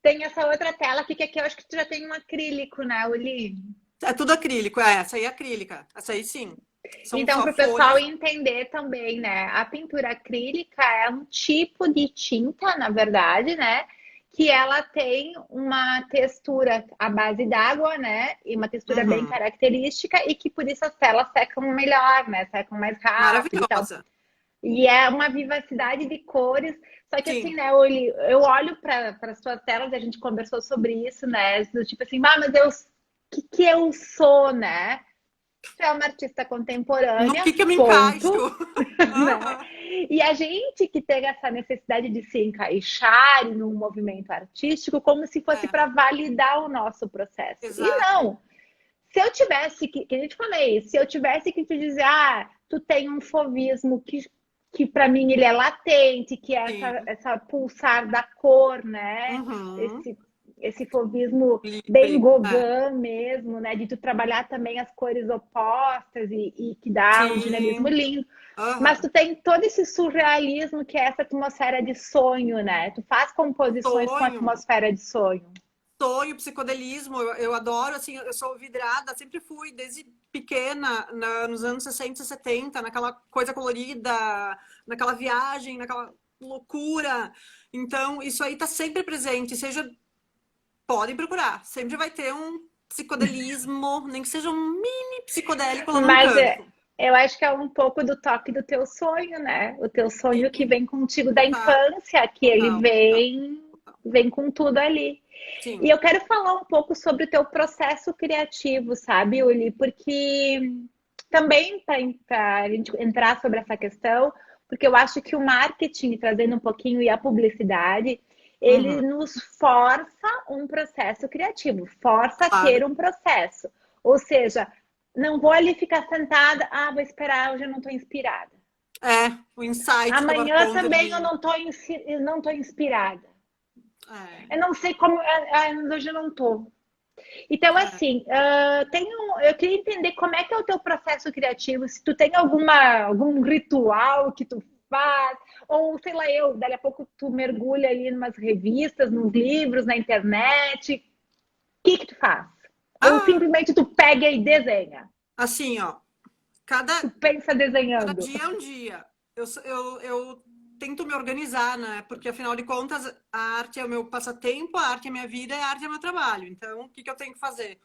Tem essa outra tela aqui, que aqui eu acho que tu já tem um acrílico, né, Uli? É tudo acrílico, essa aí é acrílica. Essa aí sim. São Então, só para o pessoal folhas. entender também, né? A pintura acrílica é um tipo de tinta, na verdade, né? Que ela tem uma textura à base d'água, né? E uma textura bem Uhum. característica, e que por isso as telas secam melhor, né? Secam mais rápido e tal. Maravilhosa. E é uma vivacidade de cores. Só que assim, Sim. né, eu olho para as suas telas, e a gente conversou sobre isso, né? Do tipo assim, ah, mas que eu sou, né? Você é uma artista No contemporânea, que eu me encaixo? ponto, né? Aham. E a gente que tem essa necessidade de se encaixar num movimento artístico como se fosse É, para validar o nosso processo. E exato. não. Se eu tivesse que a gente falei, se eu tivesse que te dizer, ah, tu tem um fovismo que para mim ele é latente, que é Sim. essa pulsar da cor, né? Uhum. Esse fovismo bem Livre. É. Gauguin mesmo, né? De tu trabalhar também as cores opostas e que dá um dinamismo Sim. lindo. Mas tu Aham. tem todo esse surrealismo que é essa atmosfera de sonho, né? Tu faz composições com Sonho. atmosfera de sonho. Sonho, psicodelismo, eu adoro, assim, eu sou vidrada, sempre fui, desde pequena, nos anos 60 e 70, naquela coisa colorida, naquela viagem, naquela loucura. Então, isso aí tá sempre presente, seja, podem procurar, sempre vai ter um psicodelismo, nem que seja um mini psicodélico lá num Mas canto. eu acho que é um pouco do toque do teu sonho, né? O teu sonho que Sim, vem contigo da total, infância, que ele total, total. vem com tudo ali. E Sim. eu quero falar um pouco sobre o teu processo criativo, sabe, Uli? Porque também para a gente entrar sobre essa questão, porque eu acho que o marketing, trazendo um pouquinho, e a publicidade, ele Uhum, nos força um processo criativo, força a claro. ter um processo. Ou seja, não vou ali ficar sentada, ah, vou esperar, hoje eu não estou inspirada. É, o insight tomar Amanhã conta de também eu mim. não tô inspirada. É, Eu não sei como, hoje eu não estou. Então, é. assim, eu queria entender como é que é o teu processo criativo, se tu tem algum ritual que tu faz, ou sei lá, dali a pouco tu mergulha ali em umas revistas, nos livros, na internet. O que tu faz? Ou Ah, simplesmente tu pega e desenha? assim, ó, cada, Tu pensa cada desenhando. dia é um dia. Eu tento me organizar, né? Porque, afinal de contas, a arte é o meu passatempo, a arte é minha vida e a arte é meu trabalho. Então, o que que eu tenho que fazer?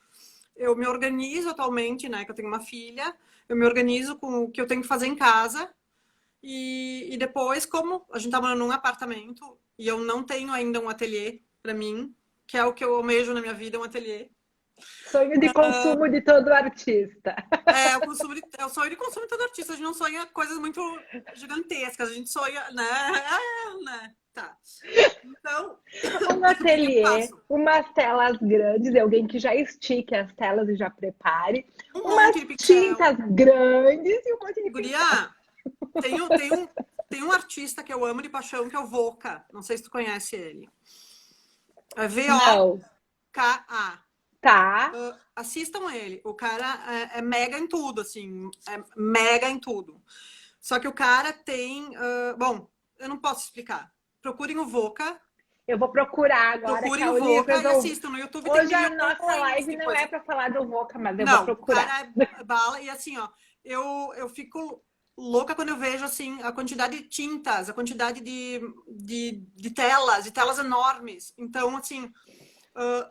Eu me organizo atualmente, né? Que eu tenho uma filha, eu me organizo com o que eu tenho que fazer em casa. E depois, como a gente tá morando num apartamento e eu não tenho ainda um ateliê para mim, que é o que eu almejo na minha vida, um ateliê. Sonho de consumo de todo artista. É o sonho de consumo de todo artista. A gente não sonha coisas muito gigantescas, a gente sonha, né? Né? Tá. Então, Um o que que eu ateliê, faço? umas telas grandes, de alguém que já estique as telas e já prepare, Um umas monte de pincel. tintas grandes e um monte de pincel. Guria, tem, um- tem, um, tem um artista que eu amo de paixão, que é o Voca. Não sei se tu conhece ele. É Não. Voka. Tá. Assistam ele. O cara é mega em tudo, assim. É mega em tudo. Só que o cara tem... bom, eu não posso explicar. Procurem o Voca. Eu vou procurar agora que Procurem a o Olivia Voca e resolveu. assistam. No YouTube tem Hoje a nossa milhões live de não é coisas. para falar do Voca, mas eu vou Não, o procurar. cara é bala. E assim, ó, eu fico louca quando eu vejo, assim, a quantidade de tintas, a quantidade de telas enormes. Então, assim,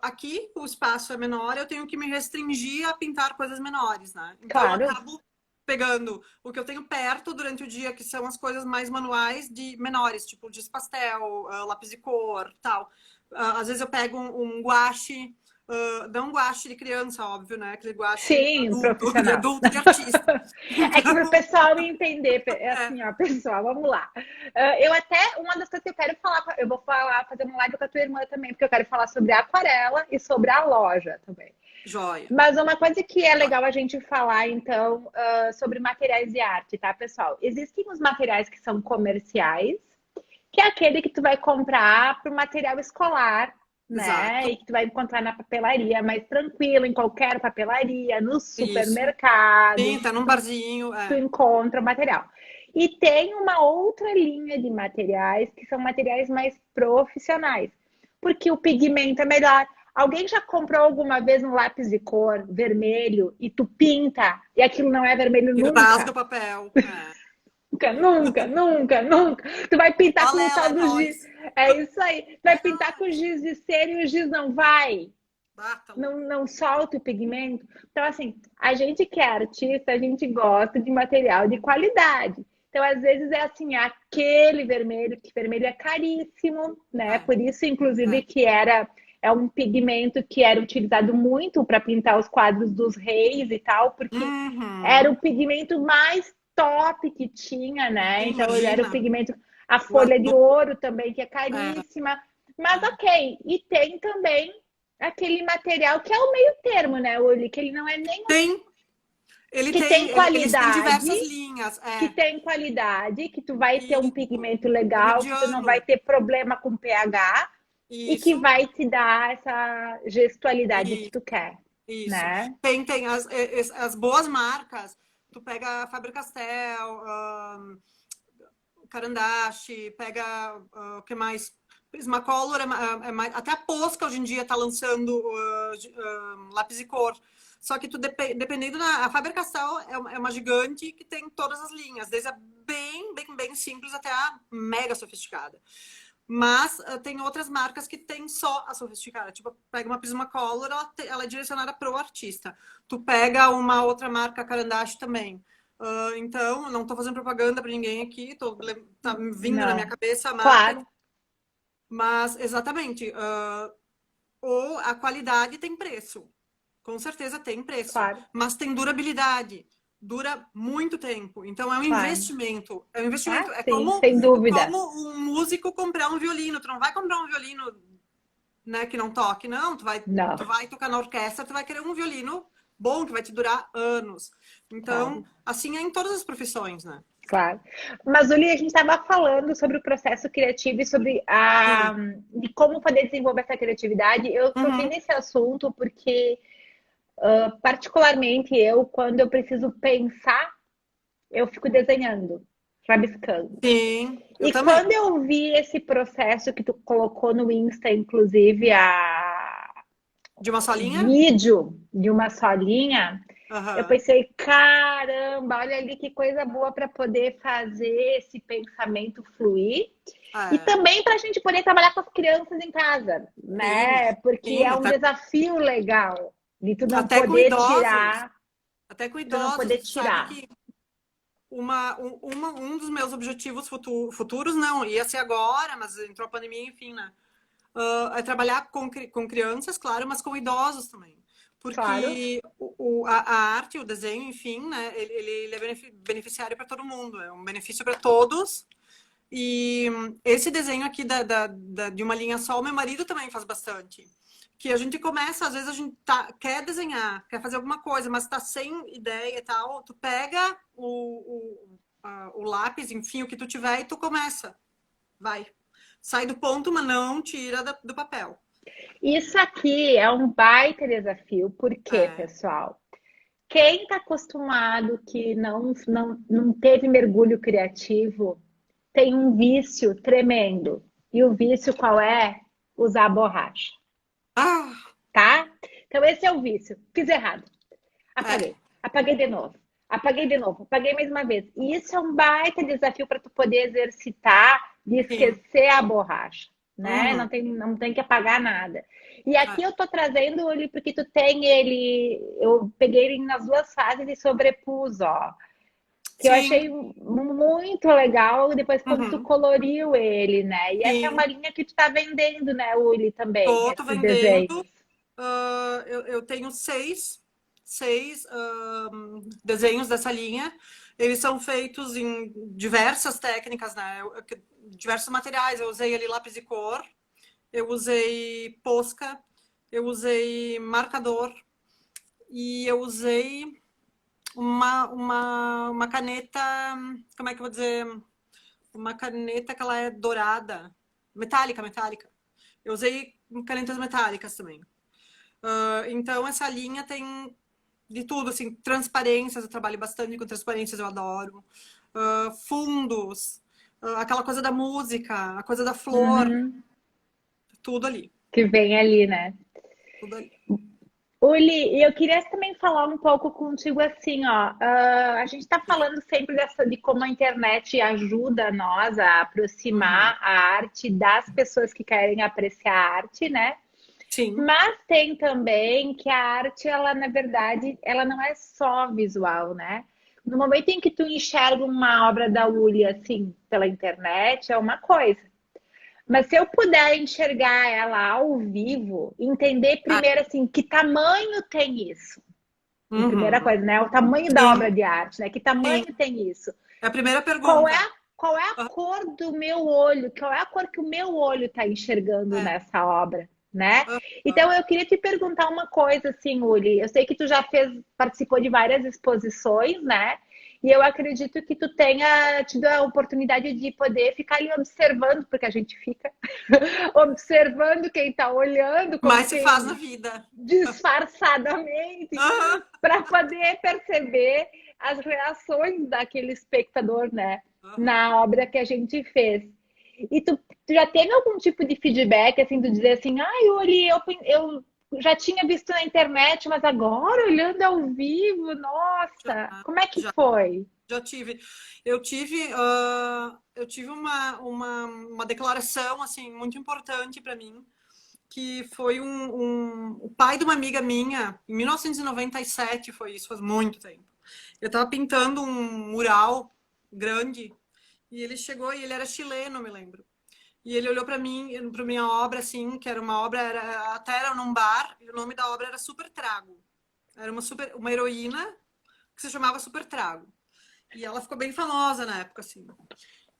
aqui o espaço é menor, eu tenho que me restringir a pintar coisas menores, né? Então, eu Claro. acabo pegando o que eu tenho perto durante o dia, que são as coisas mais manuais de menores, tipo giz pastel, lápis de cor, tal. Às vezes eu pego um guache, não guache de criança, óbvio, né? Aquele guache Sim, adulto, de profissional. adulto, de artista. É que para o Então, pessoal entender, é é, assim, ó, pessoal, vamos lá. Eu até, uma das coisas que eu quero falar, eu vou falar, fazer uma live com a tua irmã também, porque eu quero falar sobre a aquarela e sobre a loja também. joia. Mas uma coisa que é legal a gente falar, então, sobre materiais de arte, tá, pessoal? Existem os materiais que são comerciais, que é aquele que tu vai comprar para o material escolar, né? Exato. E que tu vai encontrar na papelaria mais tranquilo, em qualquer papelaria, no Isso. supermercado, Sim, tá num barzinho. tu É. encontra o material. E tem uma outra linha de materiais que são materiais mais profissionais, porque o pigmento é melhor. Alguém já comprou alguma vez um lápis de cor vermelho e tu pinta e aquilo não é vermelho E rasga nunca? o papel. É. Nunca, nunca, nunca, nunca. Tu vai pintar com o Balela, tal é do giz. nóis. É isso aí. Tu vai pintar com o Verdade. giz de cera e o giz não vai. Bata Não, louco. não solta o pigmento. Então, assim, a gente que é artista, a gente gosta de material de qualidade. Então, às vezes é assim, aquele vermelho, que vermelho é caríssimo, né? É, Por isso, inclusive, é. que é um pigmento que era utilizado muito para pintar os quadros dos reis e tal, porque era o Uhum. pigmento mais top que tinha, né? Sim, Então, era o imagina. pigmento, a O folha de azul. ouro também, que é É, caríssima. Mas é. ok, e tem também aquele material que é o meio termo, né, Uli? Que ele não é nem Tem, ele que tem, tem eles têm qualidade, diversas linhas. É. que tu vai ter um Isso. pigmento É legal, que tu não vai mediano. ter problema com pH e que Isso. vai te dar essa gestualidade que Isso. tu quer, Isso. né? Tem as boas marcas. Tu pega a Faber-Castell, Carandache, pega o que mais? Prismacolor é mais. Até a Posca hoje em dia está lançando lápis de cor. Só que tu dependendo da. A Faber-Castell é uma gigante que tem todas as linhas, desde a bem simples até a mega sofisticada. Mas tem outras marcas que tem só a sofisticada. Tipo, pega uma Prismacolor, ela é direcionada para o artista. Tu pega uma outra marca, Carandache também. Então, não estou fazendo propaganda para ninguém aqui, tá vindo na minha Não. cabeça a marca, Claro, mas exatamente, ou a qualidade tem preço, com certeza tem preço, claro, mas tem durabilidade, dura muito tempo, então é um claro. investimento, Ah, é sim, como, sem dúvida. como um músico comprar um violino, tu não vai comprar um violino, né, que não toque, não, tu Não, vai tocar na orquestra, tu vai querer um violino bom, que vai te durar anos. Então, claro. assim é em todas as profissões, né? Claro. Mas, Uli, a gente estava falando sobre o processo criativo e sobre Sim. de como poder desenvolver essa criatividade. Eu toquei Uhum. nesse assunto porque, particularmente, eu, quando eu preciso pensar, eu fico desenhando, rabiscando. Sim, eu E também. quando eu vi esse processo que tu colocou no Insta, inclusive, De uma o solinha? vídeo de uma solinha, eu Aham. pensei, caramba, olha ali que coisa boa para poder fazer esse pensamento fluir. E É. também para a gente poder trabalhar com as crianças em casa, Sim, né? Porque sim, é um desafio legal de tu não até com poder idosos. tirar, Até com tu não idosos. poder Tu sabe tirar. que um dos meus objetivos futuros, não, ia ser agora, mas entrou a pandemia, enfim, né? É trabalhar com crianças, claro, mas com idosos também. Claro, Porque a arte, o desenho, enfim, né? Ele é beneficiário para todo mundo, é um benefício para todos. E esse desenho aqui de uma linha só, o meu marido também faz bastante. Que a gente começa, às vezes a gente quer desenhar, quer fazer alguma coisa, mas tá sem ideia e tal. Tu pega o lápis, enfim, o que tu tiver e tu começa. Vai. Sai do ponto, mas não tira do papel. Isso aqui é um baita desafio, porque, É. pessoal, quem está acostumado que não teve mergulho criativo tem um vício tremendo. E o vício qual é? Usar borracha, Ah, tá? Então esse é o vício. Fiz errado. é. Apaguei. Apaguei de novo. Apaguei de novo. Apaguei mais uma vez. E isso é um baita desafio para tu poder exercitar de Sim. esquecer a borracha, né? Uhum. Não tem que apagar nada. E aqui É. eu tô trazendo ele porque tu tem ele, eu peguei ele nas duas fases e sobrepus, ó. Que eu Sim. achei muito legal depois quando tu Uhum. coloriu ele, né? E essa é uma Sim. linha que tu tá vendendo, né, Uli, também, Tô esses vendendo. desenhos. Eu tenho seis desenhos dessa linha. Eles são feitos em diversas técnicas, né? Diversos materiais. Eu usei ali lápis de cor, eu usei posca, eu usei marcador e eu usei uma caneta, como é que eu vou dizer? Uma caneta que ela é dourada, metálica. Eu usei canetas metálicas também. Então, essa linha tem de tudo, assim, transparências, eu trabalho bastante com transparências, eu adoro. Fundos, aquela coisa da música, a coisa da flor, Uhum. tudo ali, Que vem ali, né? tudo ali. Uli, e eu queria também falar um pouco contigo assim, ó. A gente está falando sempre de como a internet ajuda nós a Uhum. aproximar a arte das pessoas que querem apreciar a arte, né? Sim. Mas tem também que a arte, ela, na verdade, ela não é só visual, né? No momento em que tu enxerga uma obra da Uli, assim, pela internet, é uma coisa. Mas se eu puder enxergar ela ao vivo, entender Ah, primeiro assim, que tamanho tem isso? A primeira uhum. coisa, né? O tamanho da obra Sim, de arte, né? Que sim. tamanho tem isso? É a primeira Qual é, pergunta. qual é a Ah, cor do meu olho? Qual é a cor que o meu olho está enxergando é. nessa obra, né? Aham. Então eu queria te perguntar uma coisa assim, Uli. Eu sei que tu já participou de várias exposições, né? E eu acredito que tu tenha tido a oportunidade de poder ficar ali observando, porque a gente fica observando quem está olhando, como Mas se faz na quem vida. disfarçadamente, Aham. para poder perceber as reações daquele espectador, né, Aham. na obra que a gente fez. E tu já teve algum tipo de feedback, assim, de dizer assim, ai, Uli, eu já tinha visto na internet, mas agora olhando ao vivo, nossa, como é que Já, foi? já tive. Eu tive uma declaração assim muito importante para mim, que foi o pai de uma amiga minha, em 1997 foi isso, faz muito tempo. Eu estava pintando um mural grande e ele chegou e ele era chileno, me lembro. E ele olhou para mim, para minha obra assim, que era uma obra, até era num bar, e o nome da obra era Super Trago. Era uma heroína que se chamava Super Trago. E ela ficou bem famosa na época, assim.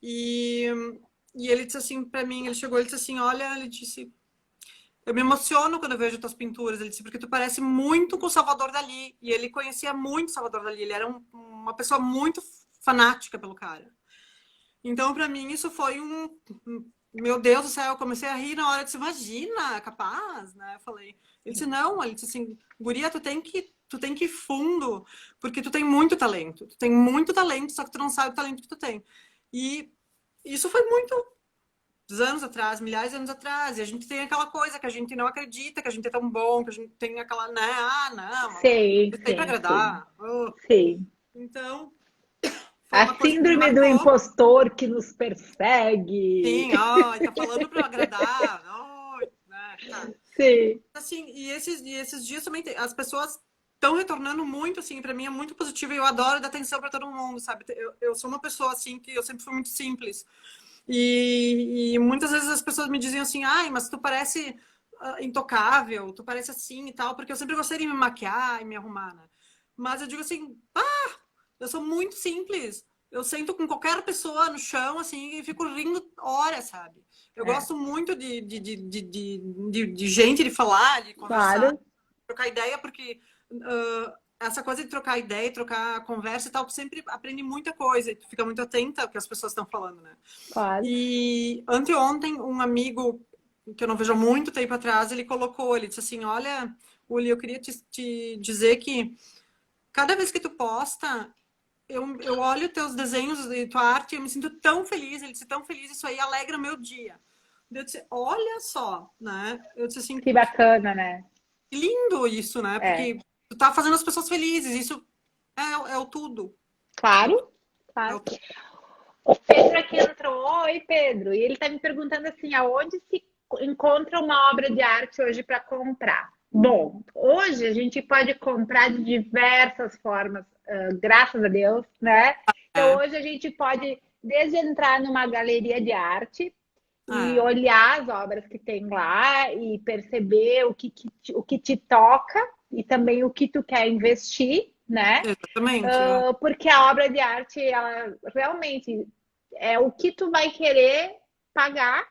E, e ele disse assim para mim, ele chegou e disse assim, olha, ele disse, eu me emociono quando eu vejo tuas pinturas. Ele disse, porque tu parece muito com o Salvador Dalí. E ele conhecia muito o Salvador Dalí. Ele era uma pessoa muito fanática pelo cara. Então, para mim, isso foi meu Deus do céu, eu comecei a rir na hora. Eu disse, imagina, capaz, né? Eu falei. Ele disse, não. Ele disse assim, guria, tu tem que ir fundo, porque tu tem muito talento. Tu tem muito talento, só que tu não sabe o talento que tu tem. E isso foi muitos anos atrás, milhares de anos atrás. E a gente tem aquela coisa que a gente não acredita, que a gente é tão bom, que a gente tem aquela, né? Ah, não, Sim, eu sei para sim, sim, agradar. Oh. sim. Então, foi A uma coisa que me síndrome do marcou. impostor que nos persegue. Sim, ai, tá falando para agradar. Ai, né, tá. Sim. Assim, e esses dias também as pessoas estão retornando muito, assim, para mim é muito positivo e eu adoro dar atenção para todo mundo, sabe? Eu sou uma pessoa, assim, que eu sempre fui muito simples. E muitas vezes as pessoas me diziam assim, ai, mas tu parece intocável, tu parece assim e tal, porque eu sempre gostei de me maquiar e me arrumar, né? Mas eu digo assim, eu sou muito simples. Eu sento com qualquer pessoa no chão, assim, e fico rindo horas, sabe? Eu É, gosto muito de gente, de falar, de conversar, claro, trocar ideia, porque essa coisa de trocar ideia, trocar conversa e tal, tu sempre aprende muita coisa e tu fica muito atenta ao que as pessoas estão falando, né? claro. E anteontem, um amigo que eu não vejo há muito tempo atrás, ele colocou, ele disse assim, olha, Uli, eu queria te dizer que cada vez que tu posta, eu olho teus desenhos e tua arte e eu me sinto tão feliz, ele disse tão feliz, isso aí alegra o meu dia. Eu disse, olha só, né? Eu disse assim, Que bacana, né? que lindo isso, né? É, Porque tu tá fazendo as pessoas felizes, isso é o tudo. claro, É claro. o tudo. O Pedro aqui entrou. Oi, Pedro. E ele está me perguntando assim, aonde se encontra uma obra de arte hoje para comprar? Bom, hoje a gente pode comprar de diversas formas, graças a Deus, né? Então É, hoje a gente pode desde entrar numa galeria de arte e é, olhar as obras que tem lá e perceber o que te toca e também o que tu quer investir, né? exatamente. É. Porque a obra de arte, ela realmente é o que tu vai querer pagar.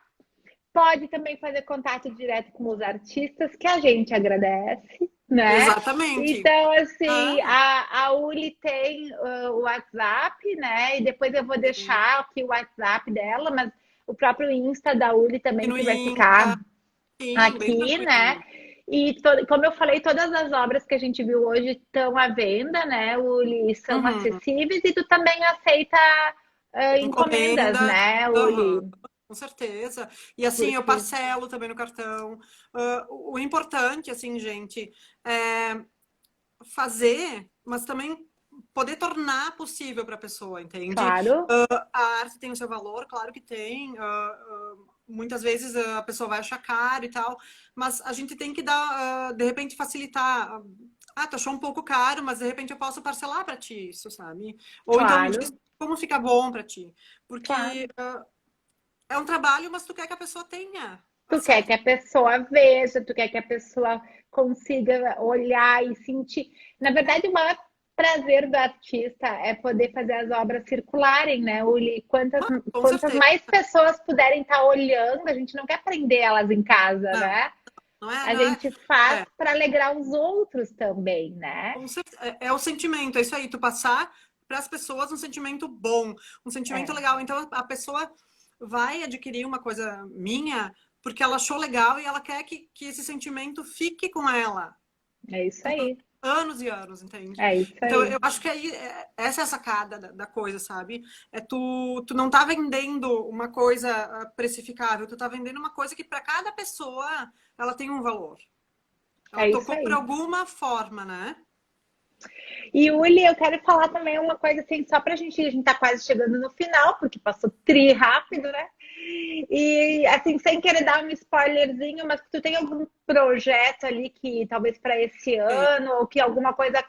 Pode também fazer contato direto com os artistas, que a gente agradece, né? Exatamente. Então, assim, Ah, a Uli tem o WhatsApp, né? E depois eu vou sim. deixar aqui o WhatsApp dela, mas o próprio Insta da Uli E também, no que vai ficar Insta, sim, bem aqui, né? tranquilo. E como eu falei, todas as obras que a gente viu hoje estão à venda, né, Uli? São Uhum. acessíveis e tu também aceita encomendas, Encomenda, né, aham, Uli? com certeza. E assim, eu Porque, parcelo também no cartão. O importante, assim, gente, é fazer, mas também poder tornar possível para a pessoa, entende? claro, A arte tem o seu valor, claro que tem. Muitas vezes a pessoa vai achar caro e tal, mas a gente tem que dar, de repente, facilitar. Ah, tu achou um pouco caro, mas de repente eu posso parcelar para ti isso, sabe? Ou então me diz claro, como fica bom para ti. claro. Porque é um trabalho, mas tu quer que a pessoa tenha Tu quer que acesso. a pessoa veja, tu quer que a pessoa consiga olhar e sentir. Na verdade, o maior prazer do artista é poder fazer as obras circularem, né, Uli? Com Quantas certeza. mais pessoas puderem estar olhando, a gente não quer prender elas em casa, Não, né? não é, A não é. gente faz É, para alegrar os outros também, né? é o sentimento, é isso aí, tu passar para as pessoas um sentimento bom, um sentimento É, legal. Então a pessoa vai adquirir uma coisa minha porque ela achou legal e ela quer que esse sentimento fique com ela é isso por aí. anos e anos, entende? É isso Então aí. eu acho que aí essa é a sacada da coisa, sabe? É tu não tá vendendo uma coisa precificável, tu tá vendendo uma coisa que para cada pessoa ela tem um valor. Ela É isso tocou por aí. alguma forma, né? E Uli, eu quero falar também uma coisa assim, só pra gente, a gente tá quase chegando no final, porque passou tri rápido, né? E assim, sem querer dar um spoilerzinho, mas tu tem algum projeto ali que talvez para esse Tem, ano, ou que alguma coisa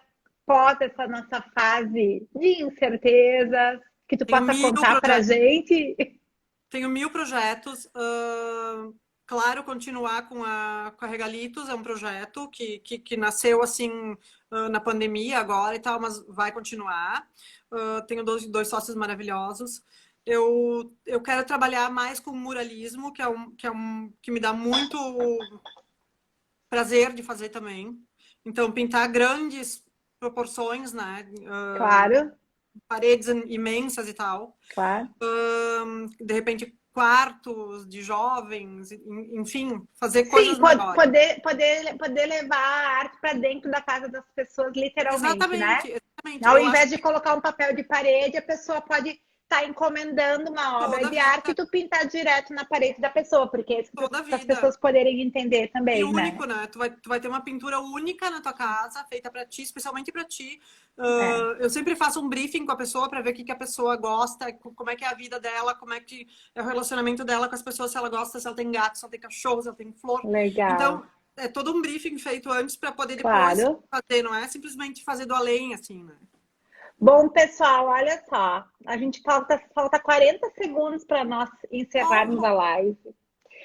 pós essa nossa fase de incertezas, que tu tenho possa mil contar pra projetos. gente? Tenho mil projetos. Claro, continuar com a Regalitos é um projeto que nasceu assim na pandemia agora e tal, mas vai continuar. Tenho dois sócios maravilhosos. Eu quero trabalhar mais com muralismo, que me dá muito prazer de fazer também. Então, pintar grandes proporções, né? Claro, Paredes imensas e tal. claro. De repente, quartos de jovens, enfim, fazer Sim, coisas maiores. poder levar a arte para dentro da casa das pessoas, literalmente, né? Exatamente, exatamente. Ao Eu acho invés de que colocar um papel de parede, a pessoa pode estar encomendando uma obra toda a de arte e vida, tu pintar direto na parede da pessoa, porque é isso toda a para as vida. pessoas poderem entender E também, né? único, né? Tu vai ter uma pintura única na tua casa, feita para ti, especialmente para ti. É, Eu sempre faço um briefing com a pessoa para ver o que a pessoa gosta, como é que é a vida dela, como é que é o relacionamento dela com as pessoas, se ela gosta, se ela tem gato, se ela tem cachorro, se ela tem flor. legal. Então, é todo um briefing feito antes para poder depois Claro. fazer, não é simplesmente fazer do além, assim, né? Bom, pessoal, olha só. A gente falta 40 segundos para nós encerrarmos Oh, a live.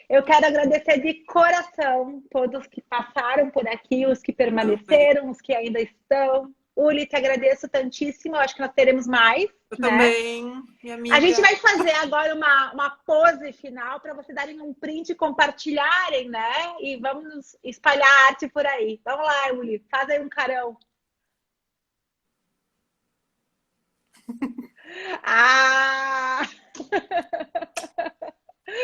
Eu quero agradecer de coração todos que passaram por aqui, os que também. permaneceram, os que ainda estão. Uli, te agradeço tantíssimo. Eu acho que nós teremos mais, Eu né? também, minha A gente amiga. vai fazer agora uma pose final para vocês darem um print e compartilharem, né? E vamos espalhar a arte por aí. Vamos lá, Uli, faz aí um carão. Ah!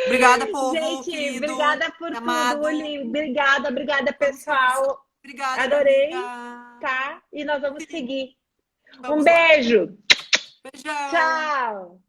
Obrigada, povo Gente, querido, obrigada por amado. tudo, Uli. Obrigada, Vamos conversar. pessoal. Obrigada, minha Adorei, amiga. tá? E nós vamos Sim, seguir. Um vamos lá. beijo. Beijão. Tchau.